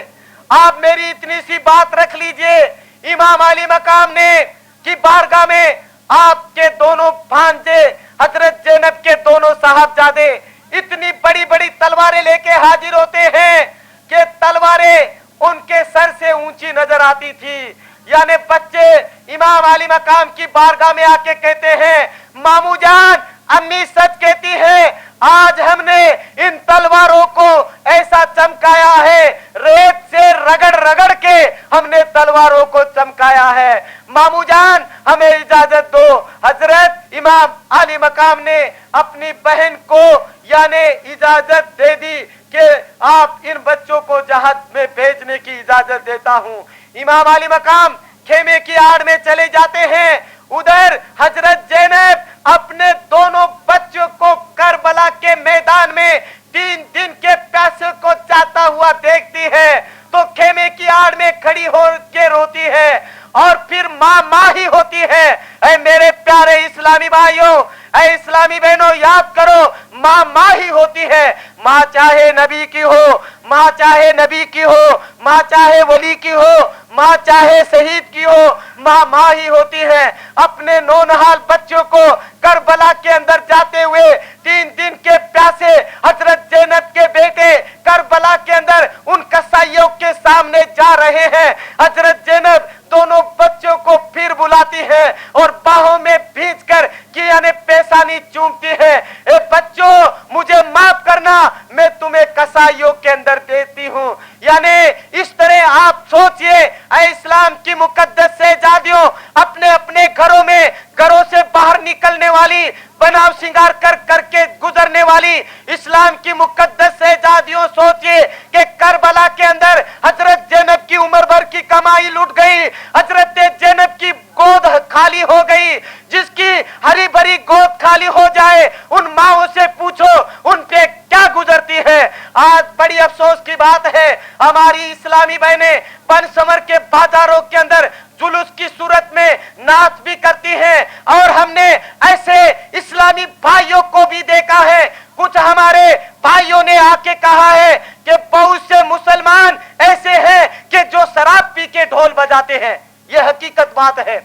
A: आप मेरी इतनी सी बात रख लीजिए। इमाम अली मकाम ने की बारगाह में आपके दोनों भांजे हजरत ज़ैनब के दोनों साहबजादे इतनी बड़ी बड़ी तलवारें लेके हाजिर होते हैं कि तलवारें उनके सर से ऊंची नजर आती थी। यानी बच्चे इमाम अली मकाम की बारगाह में आके कहते हैं, मामू जान, अम्मी सच कहती है, आज हमने इन तलवारों को ऐसा चमकाया है, रेत से रगड़ रगड़ के हमने तलवारों को चमकाया है। मामू जान, हमें इजाजत दो। हजरत इमाम अली मकाम ने अपनी बहन को यानी इजाजत दे दी कि आप इन बच्चों को जहाज में भेजने की इजाजत देता हूं। इमाम अली मकाम खेमे की आड़ में चले जाते हैं। उधर हजरत ज़ैनब अपने दोनों बच्चों को करबला के मैदान में 3 दिन के प्यासे को चाहता हुआ देखती है तो खेमे की आड़ में खड़ी होकर रोती है और फिर माँ ही होती है। ऐ मेरे प्यारे इस्लामी भाइयों, ऐ इस्लामी बहनों, याद करो, माँ ही होती है। माँ चाहे नबी की हो, माँ चाहे नबी की हो, माँ चाहे वली की हो, माँ चाहे शहीद की हो, माँ ही होती है। अपने नौनहाल बच्चों को करबला के अंदर जाते हुए 3 दिन के प्यासे हजरत ज़ैनब के बेटे करबला के अंदर उन कसाईयों के सामने जा रहे हैं। हजरत ज़ैनब दोनों बच्चों को फिर बुलाती है और बाहों में भींचकर कि यानी पेशानी चूमती है, ए बच्चों, मुझे माफ करना, मैं तुम्हें कसाईयों के अंदर देती हूँ। यानी इस तरह आप सोचिए, ऐ इस्लाम की मुकद्दस शहजादियों, अपने अपने घरों से बाहर निकलने वाली, बनाव सिंगार कर करके गुजरने वाली इस्लाम की मुकद्दस शहजादियों, सोचिए कि करबला के अंदर हजरत ज़ैनब की उम्र भर की कमाई लूट गई, हजरत ज़ैनब की गोद खाली हो गई। जिसकी हरी भरी गोद खाली हो जाए, उन माओं से पूछो उन पे क्या गुजरती है। आज बड़ी अफसोस की बात है, हमारी इस्लामी बहनें बनसमर के बाजारों के अंदर जुलूस की सूरत में नाच भी करती हैं और हमने ऐसे इस्लामी भाइयों को भी देखा है। कुछ हमारे भाइयों ने आके कहा है कि बहुत से मुसलमान ऐसे हैं कि जो शराब पी के ढोल बजाते हैं। यह हकीकत बात है।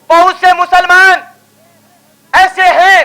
A: बहुत से मुसलमान ऐसे हैं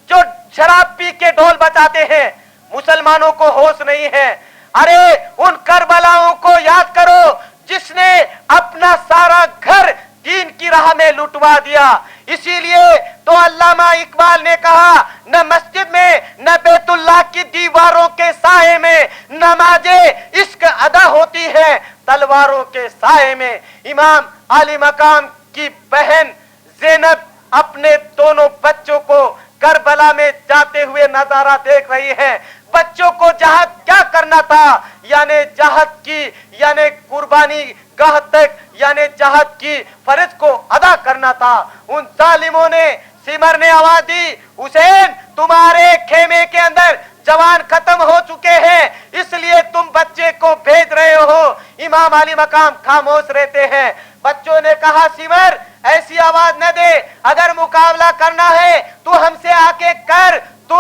A: जो शराब पी के ढोल बजाते हैं। मुसलमानों को होश नहीं है। अरे उन करबलाओं को याद करो जिसने अपना सारा घर दीन की राह में लुटवा दिया। इसीलिए तो अल्लामा इकबाल ने कहा, न मस्जिद में न बैतुल्लाह की दीवारों के साए में नमाजे इश्क अदा होती है तलवारों के साए में। इमाम अली मकाम की बहन ज़ैनब अपने दोनों बच्चों को करबला में जाते हुए नजारा देख रही है। बच्चों को जहाद क्या करना था, यानी जहाद की यानी कुर्बानी गाह तक यानी जहाद की फर्ज को अदा करना था। उन जालिमों ने सिमरने आवाज दी, हुसैन, तुम्हारे खेमे के अंदर जवान खत्म हो चुके हैं, इसलिए तुम बच्चे को भेज रहे हो। इमाम अली मकाम खामोश रहते हैं। बच्चों ने कहा, सिमर, ऐसी आवाज न दे, अगर मुकाबला करना है तू हमसे आके कर, तू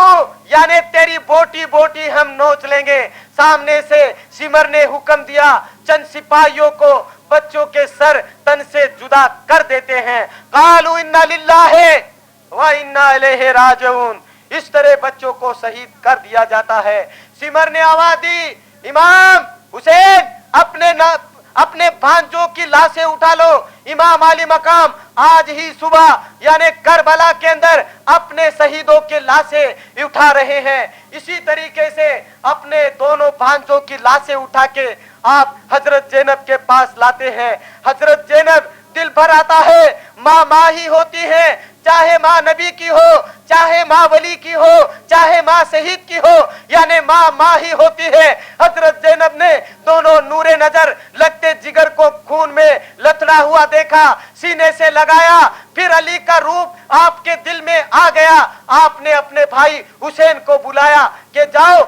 A: यानी तेरी बोटी बोटी हम नोच लेंगे। सामने से सिमर ने हुक्म दिया, चंद सिपाहियों को बच्चों के सर तन से जुदा कर देते हैं। कालू इन्ना लिल्लाहि व इन्ना इलैहि राजिऊन। इस तरह बच्चों को शहीद कर दिया जाता है। सिमर ने आवाज दी, इमाम हुसैन, अपने भांजों की लाशें उठा लो। इमाम अली मकाम आज ही सुबह यानी करबला के अंदर अपने शहीदों की लाशें उठा रहे हैं। इसी तरीके से अपने दोनों भांजों की लाशें उठा के आप हजरत ज़ैनब के पास लाते हैं। हजरत ज़ैनब दिल भर आता है, माँ ही होती है, चाहे माँ नबी की हो, चाहे माँ वली की हो, चाहे माँ शहीद की हो, यानी माँ ही होती है। हजरत ज़ैनब ने दोनों नूरे नजर लगते जिगर को खून में लथड़ा हुआ देखा, सीने से लगाया, फिर अली का रूप आपके दिल में आ गया। आपने अपने भाई हुसैन को बुलाया कि जाओ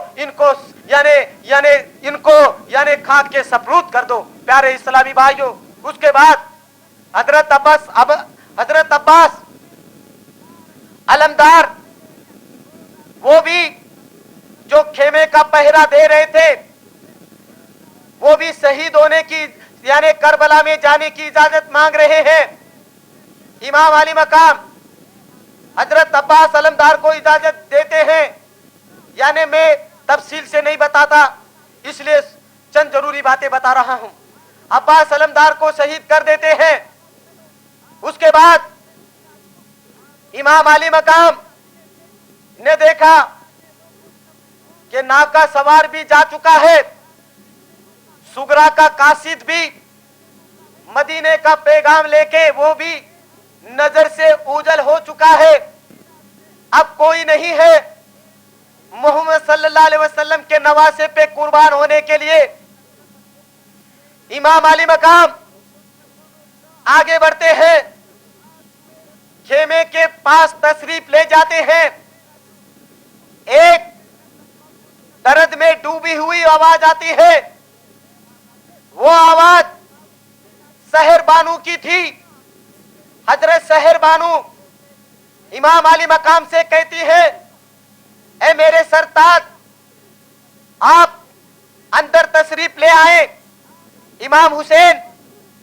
A: इनको यानी खाक के सपरूद कर दो। प्यारे इस्लामी भाइयों, उसके बाद हजरत अब्बास अलमदार, वो भी जो खेमे का पहरा दे रहे थे, वो भी शहीद होने की यानी करबला में जाने की इजाजत मांग रहे हैं। इमाम आली मकाम हजरत अब्बास अलमदार को इजाजत देते हैं, यानी मैं तफसील से नहीं बताता, इसलिए चंद जरूरी बातें बता रहा हूं। अब्बास अलमदार को शहीद कर देते हैं। उसके बाद इमाम आली मकाम ने देखा कि नाका सवार भी जा चुका है, सुगरा का कासिद भी मदीने का पैगाम लेके वो भी नजर से ओझल हो चुका है। अब कोई नहीं है मोहम्मद सल्लल्लाहु अलैहि वसल्लम के नवासे पे कुर्बान होने के लिए। इमाम आली मकाम आगे बढ़ते हैं, खेमे के पास तशरीफ ले जाते हैं। एक दर्द में डूबी हुई आवाज आती है, वो आवाज सहर बानू की थी। हजरत सहर बानू इमाम आली मकाम से कहती है, ए मेरे सरताज, आप अंदर तशरीफ ले आए। इमाम हुसैन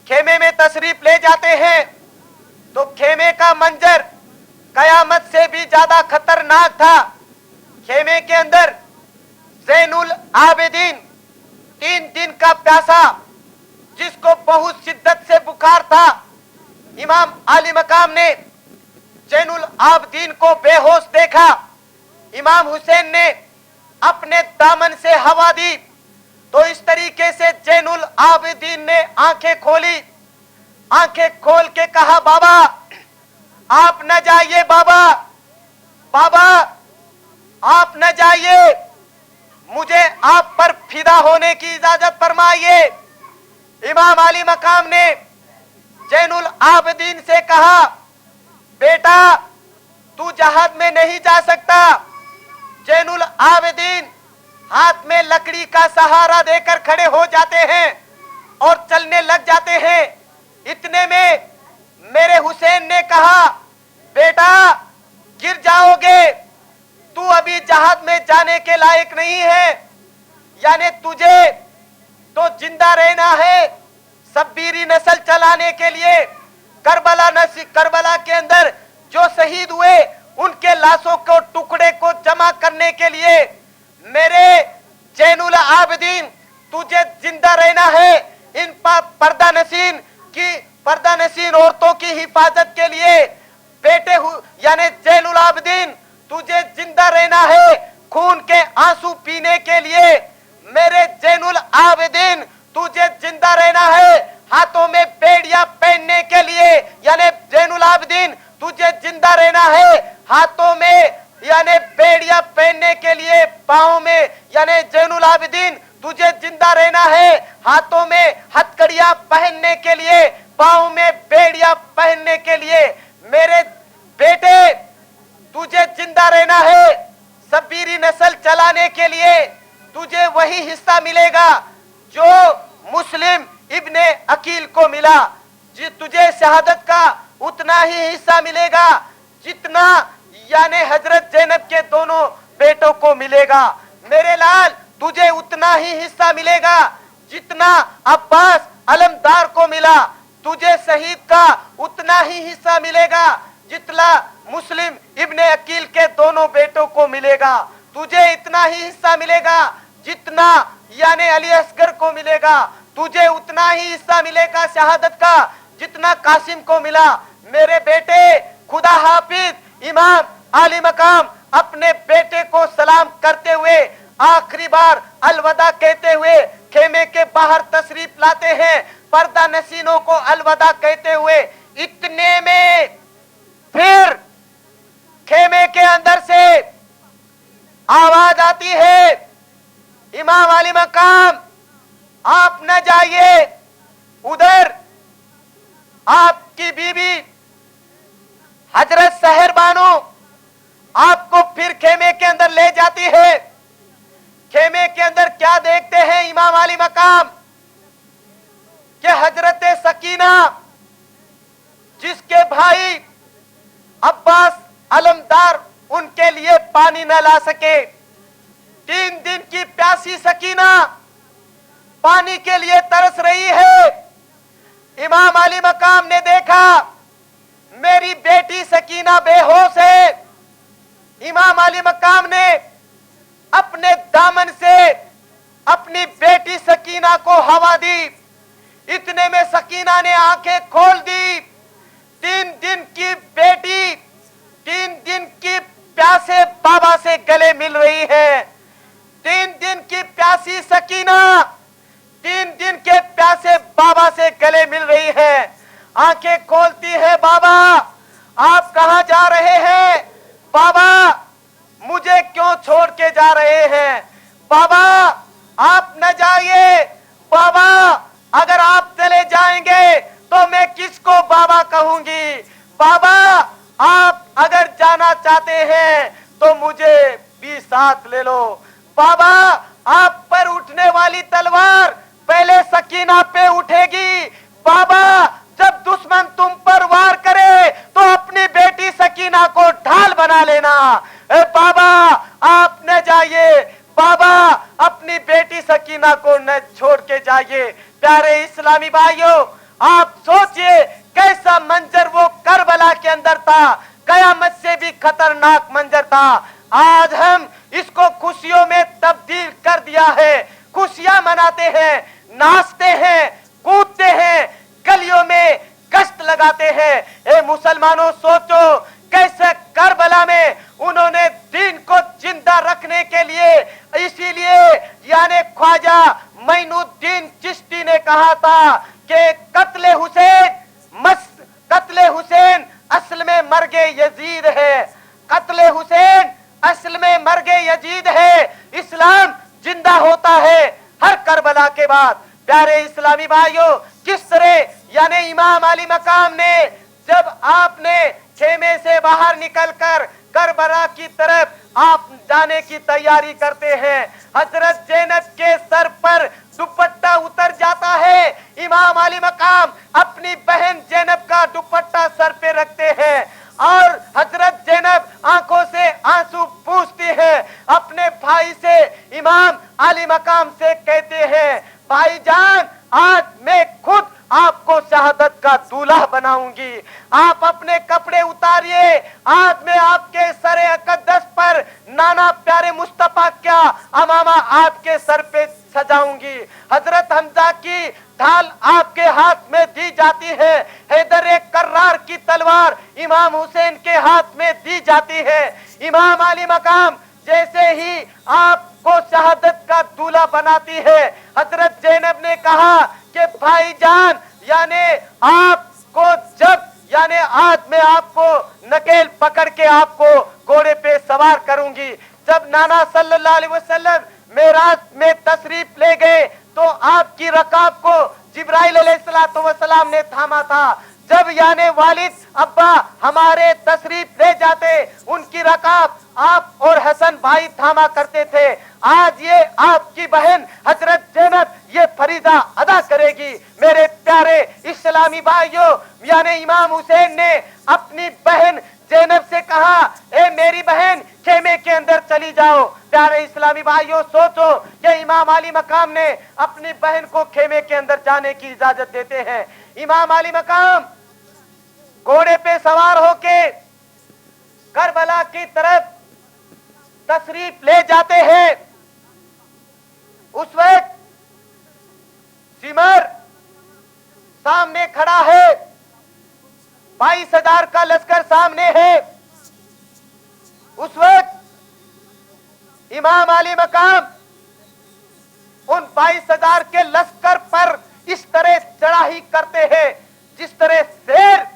A: खेमे में तशरीफ ले जाते हैं तो खेमे का मंजर कयामत से भी ज्यादा खतरनाक था। खेमे के अंदर ज़ैनुल आबिदीन 3 दिन का प्यासा, जिसको बहुत शिद्दत से बुखार था, इमाम आली मकाम ने ज़ैनुल आबिदीन को बेहोश देखा। इमाम हुसैन ने अपने दामन से हवा दी तो इस तरीके से ज़ैनुल आबिदीन ने आंखें खोली। आंखें खोल के कहा, बाबा आप न जाइए, बाबा बाबा आप न जाइए, मुझे आप पर फिदा होने की इजाजत फरमाइए। इमाम आली मकाम ने ज़ैनुल आबिदीन से कहा, बेटा तू जहाद में नहीं जा सकता। ज़ैनुल आबिदीन हाथ में लकड़ी का सहारा देकर खड़े हो जाते हैं और चलने लग जाते हैं। इतने में मेरे हुसैन ने कहा, बेटा गिर जाओगे, तू अभी जहाद में जाने के लायक नहीं है, यानी तुझे तो जिंदा रहना है शब्बीरी नस्ल चलाने के लिए। करबला के अंदर जो शहीद हुए उनके लाशों को टुकड़े को जमा करने के लिए मेरे ज़ैनुल आबिदीन तुझे जिंदा रहना है। इन पर्दा नसीन औरतों की हिफाजत के लिए बेटे यानी ज़ैनुल आबिदीन तुझे जिंदा रहना है। खून के आंसू पीने के लिए मेरे ज़ैनुल आबिदीन तुझे जिंदा रहना है। हाथों में बेड़ियां पहनने के लिए यानी ज़ैनुल आबिदीन तुझे जिंदा रहना है। हाथों में यानी बेड़ियां पहनने के लिए, पांव में यानी ज़ैनुल आबिदीन तुझे जिंदा रहना है। हाथों में हथकड़ियां पहनने के लिए, पांव में बेड़ियां पहनने के लिए मेरे बेटे तुझे जिंदा रहना है। शब्बीरी नस्ल चलाने के लिए तुझे वही हिस्सा मिलेगा जो मुस्लिम इब्ने अकील को मिला। तुझे शहादत का उतना ही हिस्सा मिलेगा जितना यानी हजरत ज़ैनब के दोनों बेटों को मिलेगा। मेरे लाल तुझे उतना ही हिस्सा मिलेगा जितना अब्बास अलमदार को मिला। तुझे शहीद का उतना ही हिस्सा मिलेगा जितना मुस्लिम इब्ने अकील के दोनों बेटों को मिलेगा। तुझे इतना ही हिस्सा मिलेगा जितना यानी अली असगर को मिलेगा। तुझे उतना ही हिस्सा मिलेगा शहादत का जितना कासिम को मिला। मेरे बेटे खुदा हाफिज इमाम आली मकाम अपने बेटे को सलाम करते हुए आखिरी बार अलविदा कहते हुए खेमे के बाहर तशरीफ लाते हैं, पर्दा नसीनों को अलविदा कहते हुए। इतने में फिर खेमे के अंदर से आवाज आती है, इमाम आली मकाम आप न जाइए, उधर आपकी बीवी हजरत सहर बानो आपको फिर खेमे के अंदर ले जाती है। खेमे के अंदर क्या देखते हैं इमाम आली मकाम कि हजरत सकीना जिसके भाई अब्बास अलमदार उनके लिए पानी न ला सके, 3 दिन की प्यासी सकीना पानी के लिए तरस रही है। इमाम अली मकाम ने देखा मेरी बेटी सकीना बेहोश है। इमाम अली मकाम ने अपने दामन से अपनी बेटी सकीना को हवा दी। इतने में सकीना ने आंखें खोल दी। 3 दिन की बेटी 3 दिन की प्यासे बाबा से गले मिल रही है। 3 दिन की प्यासी सकीना 3 दिन के प्यासे बाबा से गले मिल रही है। आंखें खोलती है, बाबा आप कहां जा रहे हैं? बाबा मुझे क्यों छोड़ के जा रहे हैं? बाबा आप न जाइए। बाबा अगर आप चले जाएंगे तो मैं किसको बाबा कहूंगी? बाबा आप अगर जाना चाहते हैं तो मुझे भी साथ ले लो। बाबा आप पर उठने वाली तलवार पहले सकीना पे उठेगी। बाबा जब दुश्मन तुम पर वार करे तो अपनी बेटी सकीना को ढाल बना लेना। बाबा आप न जाइए। बाबा अपनी बेटी सकीना को न छोड़ के जाइए। प्यारे इस्लामी भाइयों, आप सोचिए कैसा मंजर वो करबला के अंदर था। कयामत से भी खतरनाक मंजर था। आज हम इसको खुशियों में तब्दील कर दिया है। खुशियां मनाते हैं, नाचते हैं, कूदते हैं, गलियों में गश्त लगाते हैं। ए मुसलमानों, सोचो कैसे करबला में उन्होंने दीन को जिंदा रखने के लिए, इसीलिए यानी ख्वाजा मोइनुद्दीन चिश्ती ने कहा था कि कत्ले हुसैन असल में मर्गे यजीद है। कत्ले हुसैन असल में मर्गे यजीद है। इस्लाम जिंदा होता है हर करबला के बाद। प्यारे इस्लामी भाइयों, किस तरह यानी इमाम अली मकाम ने जब आपने खेमे से बाहर निकलकर करबला की तरफ आप जाने की तैयारी करते हैं, हजरत ज़ैनब के सर पर दुपट्टा उतर जाता है। इमाम अली मकाम अपनी बहन ज़ैनब का दुपट्टा सर पे रखते हैं और हजरत ज़ैनब आंखों से आंसू पूछती है। अपने भाई से इमाम अली मकाम से कहते हैं, भाईजान आज मैं खुद आपको शहादत का दूल्हा बनाऊंगी। आप अपने कपड़े उतारिए, आज मैं आपके सरे अकदस पर नाना प्यारे मुस्तफा क्या अमामा आपके सर पे सजाऊंगी। हजरत हमजा की ढाल आपके हाथ में दी जाती है। हैदर कर्रार की तलवार इमाम हुसैन के हाथ में दी जाती है। इमाम अली मकाम जैसे ही आपको शहादत का दूल्हा बनाती है, हजरत ज़ैनब ने कहा कि भाईजान यानी आपको जब यानी आज मैं आपको नकेल पकड़ के आपको घोड़े पे सवार करूंगी। जब नाना सल्लल्लाहु अलैहि वसल्लम मेराज में तशरीफ ले गए तो आपकी रकाब को जिब्राइल अलैहिस्सलातु वस्सलाम ने थामा था। जब यानी वालिद अब्बा हमारे तशरीफ ले जाते, उनकी रकाब आप और हसन भाई थामा करते थे। आज ये आपकी बहन हजरत ज़ैनब ये फरीदा अदा करेगी। मेरे प्यारे इस्लामी भाइयों, यानी इमाम हुसैन ने अपनी बहन ज़ैनब से कहा, ए मेरी बहन खेमे के अंदर चली जाओ। प्यारे इस्लामी भाइयों, सोचो कि इमाम अली मकाम ने अपनी बहन को खेमे के अंदर जाने की इजाजत देते हैं। इमाम अली मकाम घोड़े पे सवार होके करबला की तरफ तशरीफ ले जाते हैं। उस वक्त सिमर सामने खड़ा है, 22,000 का लश्कर सामने है। उस वक्त इमाम अली मकाम उन 22,000 के लश्कर पर इस तरह चढ़ाई करते हैं जिस तरह शेर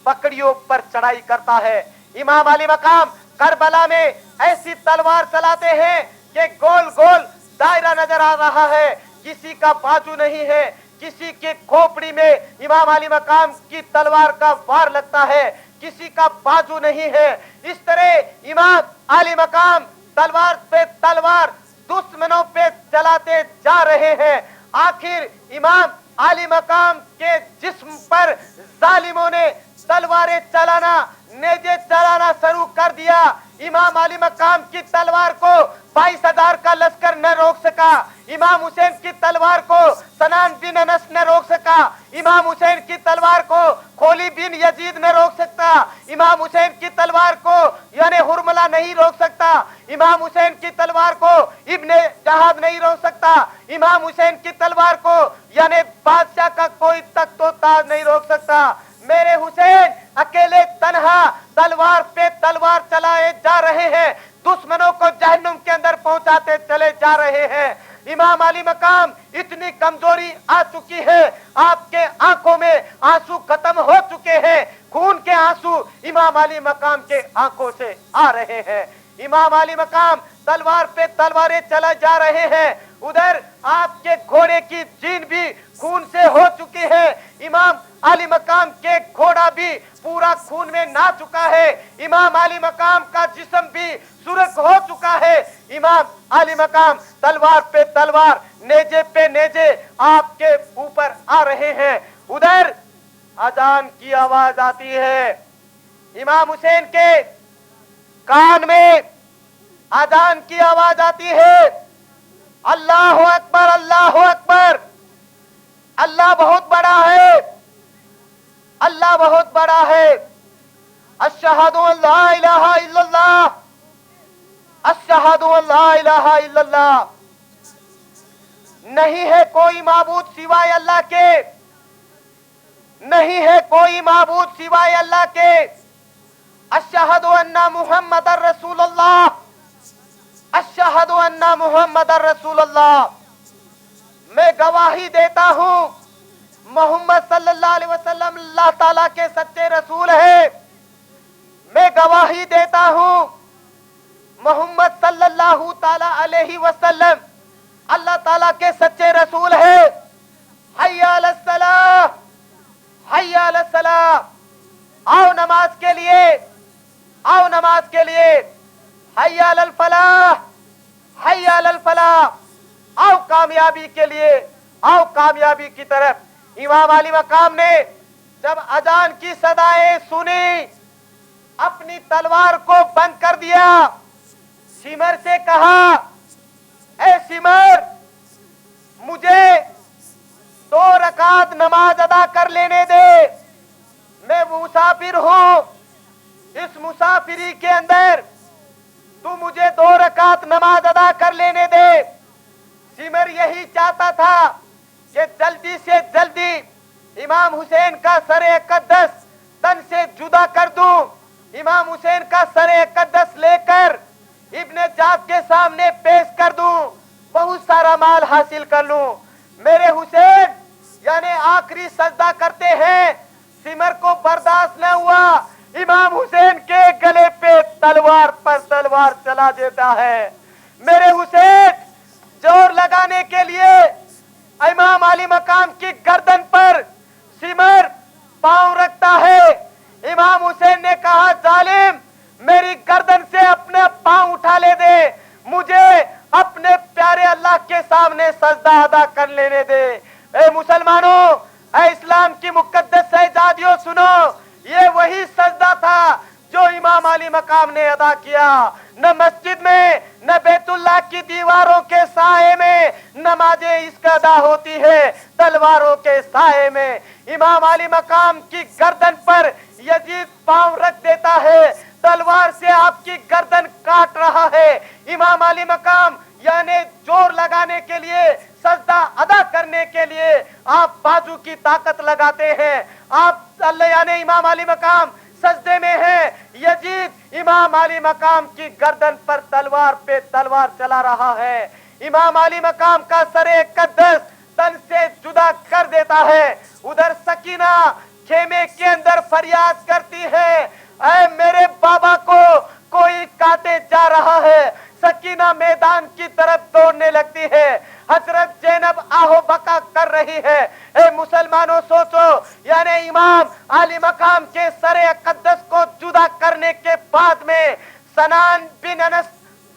A: बकरियों पर चढ़ाई करता है। इमाम अली मकाम करबला में ऐसी तलवार चलाते हैं कि गोल गोल दायरा नजर आ रहा है। किसी का बाजू नहीं है, किसी के खोपड़ी में इमाम अली मकाम की तलवार का वार लगता है, किसी का बाजू नहीं है। इस तरह इमाम अली मकाम तलवार पे तलवार दुश्मनों पे चलाते जा रहे हैं। आखिर इमाम अली मकाम के जिस्म पर जालिमों ने तलवारें चलाना, नेज़े चलाना शुरू कर दिया। इमाम अली मकाम की तलवार को 22,000 का लश्कर न रोक सका। इमाम हुसैन की तलवार को सनान बिन अनस न रोक सका। इमाम हुसैन की तलवार को खोली बिन यजीद न रोक सकता। इमाम हुसैन की तलवार को यानी हुरमला नहीं रोक सकता। इमाम हुसैन की तलवार को इब्ने जहाद नहीं रोक सकता। इमाम हुसैन की तलवार को यानी बादशाह का कोई तख्त व ताज नहीं रोक सकता। मेरे हुसैन अकेले तन्हा तलवार पे तलवार चलाए जा रहे हैं, दुश्मनों को जहन्नुम के अंदर पहुंचाते चले जा रहे हैं। इमाम अली मकाम इतनी कमजोरी आ चुकी है, आपके आंखों में आंसू खत्म हो चुके हैं, खून के आंसू इमाम अली मकाम के आंखों से आ रहे हैं। इमाम अली मकाम तलवार पे तलवारें चला जा रहे हैं, उधर आपके घोड़े की जीन भी खून से हो चुकी है। इमाम अली मकाम के घोड़ा भी पूरा खून में नहा चुका है। इमाम अली मकाम का जिस्म भी सुर्ख हो चुका है। इमाम अली मकाम तलवार पे तलवार, नेजे पे नेजे आपके ऊपर आ रहे हैं। उधर अजान की आवाज आती है, इमाम हुसैन के कान में अजान की आवाज आती है, अल्लाह अकबर, अल्लाह अकबर। अल्लाह बहुत बड़ा है, अल्लाह बहुत बड़ा है। अशहदु अल्ला इलाहा इल्लल्लाह, अशहदु अल्ला इलाहा इल्लल्लाह। नहीं है कोई माबूद सिवाय अल्लाह के, नहीं है कोई माबूद सिवाय अल्लाह के। अशहदु अन्ना मुहम्मदर रसूलुल्लाह, अशहदु अन्ना मुहम्मदर रसूलुल्लाह। मैं गवाही देता हूं मोहम्मद सल्लल्लाहु अलैहि वसल्लम अल्लाह ताला के सच्चे रसूल हैं। मैं गवाही देता हूं मोहम्मद सल्लल्लाहु ताला अलैहि वसल्लम अल्लाह ताला के सच्चे रसूल हैं। हय्या अलस सलाह, हय्या अलस सलाह। आओ नमाज के लिए, आओ नमाज के लिए। हय्या अलल फलाह, हय्या अलल फलाह। आओ कामयाबी के लिए, आओ कामयाबी की तरफ। इमाम अली मकाम ने जब अजान की सदाएं सुनी, अपनी तलवार को बंद कर दिया। सिमर से कहा, ए सिमर, मुझे 2 रकात नमाज अदा कर लेने दे, मैं मुसाफिर हूं। इस मुसाफिरी के अंदर तू मुझे 2 रकात नमाज अदा कर लेने दे। सिमर यही चाहता था कि जल्दी से जल्दी इमाम हुसैन का सरे अक़दस तन से जुदा कर दूं। इमाम हुसैन का सरे अक़दस लेकर इब्ने जाद के सामने पेश कर दूं, बहुत सारा माल हासिल कर लूं। मेरे हुसैन यानी आखिरी सजदा करते हैं। सिमर को बर्दाश्त न हुआ, इमाम हुसैन के गले पे तलवार पर तलवार चला देता है। मेरे हुसैन जोर लगाने के लिए इमाम अली मकाम की गर्दन पर सिमर पांव रखता है। इमाम हुसैन ने कहा, जालिम, मेरी गर्दन से अपने पांव उठा ले दे, मुझे अपने प्यारे अल्लाह के सामने सजदा अदा कर लेने दे। ए मुसलमानों, ए इस्लाम की मुकद्दस शहजादियों, सुनो, ये वही सजदा था जो इमाम अली मकाम ने अदा किया। न मस्जिद में, न बैतुल्लाह की दीवारों के साए में नमाजें इसका अदा होती है, तलवारों के साए में। इमाम अली मकाम की गर्दन पर यजीद पांव रख देता है, तलवार से आपकी गर्दन काट रहा है। इमाम अली मकाम यानी जोर लगाने के लिए, सजदा अदा करने के लिए आप बाजू की ताकत लगाते हैं। आप यानी इमाम अली मकाम सजदे में है, यजीद इमाम अली मकाम की गर्दन पर तलवार पे तलवार चला रहा है। इमाम अली मकाम का सरे अक़दस तन से जुदा कर देता है। उधर सकीना खेमे के अंदर फरियाद करती है, ऐ मेरे बाबा को कोई काटे जा रहा है। सकीना मैदान की तरफ दौड़ने लगती है। हजरत ज़ैनब आहो बका कर रही है। ए मुसलमानों, सोचो, यानी इमाम अली मकाम के सरे अक़दस को जुदा करने के बाद में सनान बिन अनस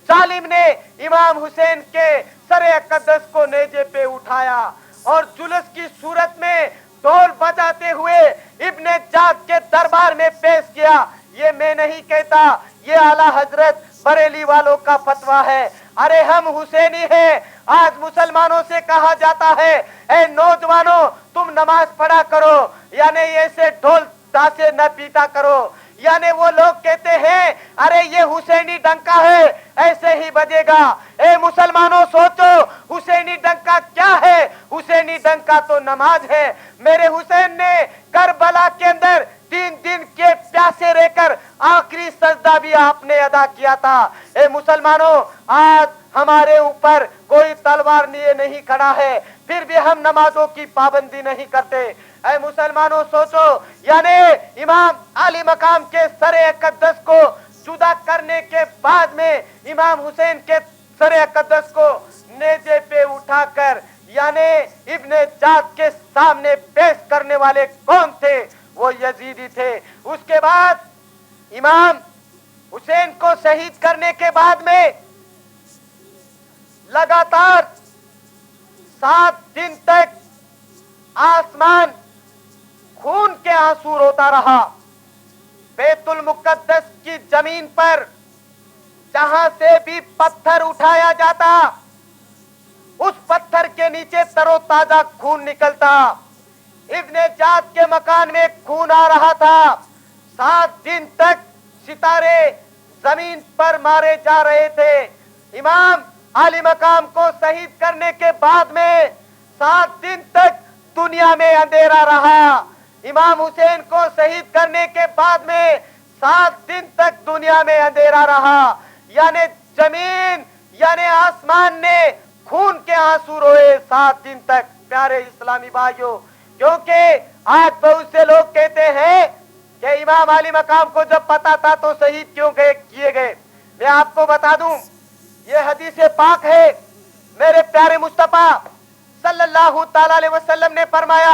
A: जालिम ने इमाम हुसैन के सरे अक़दस को नेजे पे उठाया और जुलूस की सूरत में ढोल बजाते हुए इब्ने जाद के दरबार में पेश किया। ये मैं नहीं कहता, ये आला हजरत बरेली वालों का फतवा है। अरे हम हुसैनी हैं। आज मुसलमानों से कहा जाता है, ए नौजवानों तुम नमाज पढ़ा करो, यानी ऐसे ढोल ताशे न पीटा करो। यानी वो लोग कहते हैं अरे ये हुसैनी डंका है, ऐसे ही बजेगा। ए मुसलमानों सोचो, हुसैनी डंका क्या है? हुसैनी डंका तो नमाज है। मेरे हुसैन ने करबला के अंदर 3 दिन के प्यासे रहकर आखिरी सजदा भी आपने अदा किया था। ए मुसलमानों, आज हमारे ऊपर कोई तलवार लिए नहीं खड़ा है, फिर भी हम नमाजों की पाबंदी नहीं करते। ऐ मुसलमानों सोचो, यानी इमाम आली मकाम के सरे अक़दस को जुदा करने के बाद में इमाम हुसैन के सरे अक़दस को नेजे पे उठाकर यानी इब्ने जाद के सामने पेश करने वाले कौन थे? वो यजीदी थे। उसके बाद इमाम हुसैन को शहीद करने के बाद में लगातार 7 दिन तक आसमान खून के आंसू रोता रहा। बैतुल मुक़द्दस की जमीन पर जहां से भी पत्थर उठाया जाता, उस पत्थर के नीचे तरोताजा खून निकलता। इब्ने जाद के मकान में खून आ रहा था। 7 दिन तक सितारे जमीन पर मारे जा रहे थे। इमाम आली मकाम को शहीद करने के बाद में 7 दिन तक दुनिया में अंधेरा रहा। इमाम हुसैन को शहीद करने के बाद में 7 दिन तक दुनिया में अंधेरा रहा। यानी जमीन यानी आसमान ने खून के आंसू रोए 7 दिन तक। प्यारे इस्लामी भाइयों, क्योंकि आज बहुत से लोग कहते हैं कि इमाम आली मकाम को जब पता था तो शहीद क्यों किए गए। मैं आपको बता दूं, ये हदीस पाक है। मेरे प्यारे मुस्तफा सल्लल्लाहु ताला अलैहि वसल्लम ने फरमाया,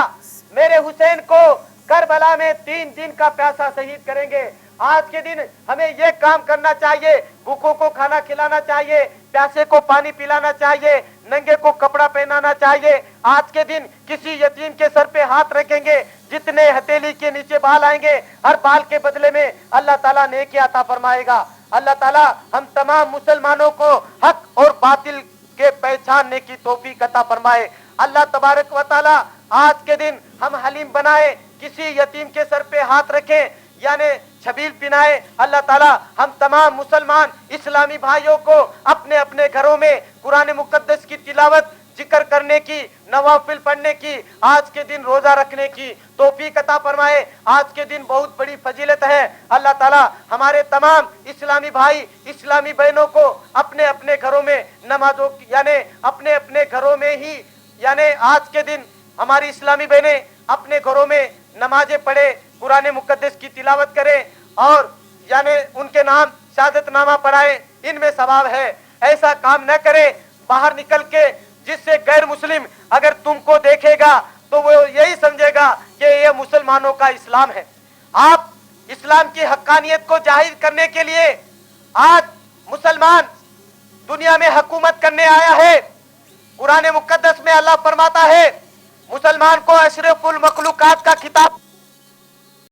A: मेरे हुसैन को करबला में 3 दिन का प्यासा शहीद करेंगे। आज के दिन हमें ये काम करना चाहिए, भूखों को खाना खिलाना चाहिए, प्यासे को पानी पिलाना चाहिए, नंगे को कपड़ा पहनाना चाहिए। आज के दिन किसी यतीम के सर पे हाथ रखेंगे, जितने हथेली के नीचे बाल आएंगे, हर बाल के बदले में अल्लाह ताला नेकी अता फरमाएगा। अल्लाह ताला हम तमाम मुसलमानों को हक और बातिल के पहचानने की तौफीक अता फरमाए। अल्लाह तबारक व तआला आज के दिन हम हलीम बनाए, किसी यतीम के सर पे हाथ रखें, यानी छबील पिनाए। अल्लाह ताला हम तमाम मुसलमान इस्लामी भाइयों को अपने अपने घरों में कुरान मुकद्दस की तिलावत, जिक्र करने की, नवाफिल पढ़ने की, आज के दिन रोजा रखने की तौफीक अता फरमाए। आज के दिन बहुत बड़ी फजीलत है। अल्लाह ताला हमारे तमाम इस्लामी भाई, इस्लामी बहनों को अपने अपने घरों में नमाजों यानी अपने अपने घरों में ही यानी आज के दिन हमारी इस्लामी बहनें अपने घरों में नमाजें पढ़े, कुरान मुकद्दस की तिलावत करें और यानी उनके नाम शहादतनामा पढ़ाएं, इनमें सवाब है। ऐसा काम न करें बाहर निकल के, जिससे गैर मुस्लिम अगर तुमको देखेगा तो वो यही समझेगा कि ये मुसलमानों का इस्लाम है। आप इस्लाम की हक्कानियत को जाहिर करने के लिए आज मुसलमान दुनिया में हुकूमत करने आया है। कुरान मुकद्दस में अल्लाह फरमाता है, मुसलमान को अशरफुल मखलूकात का खिताब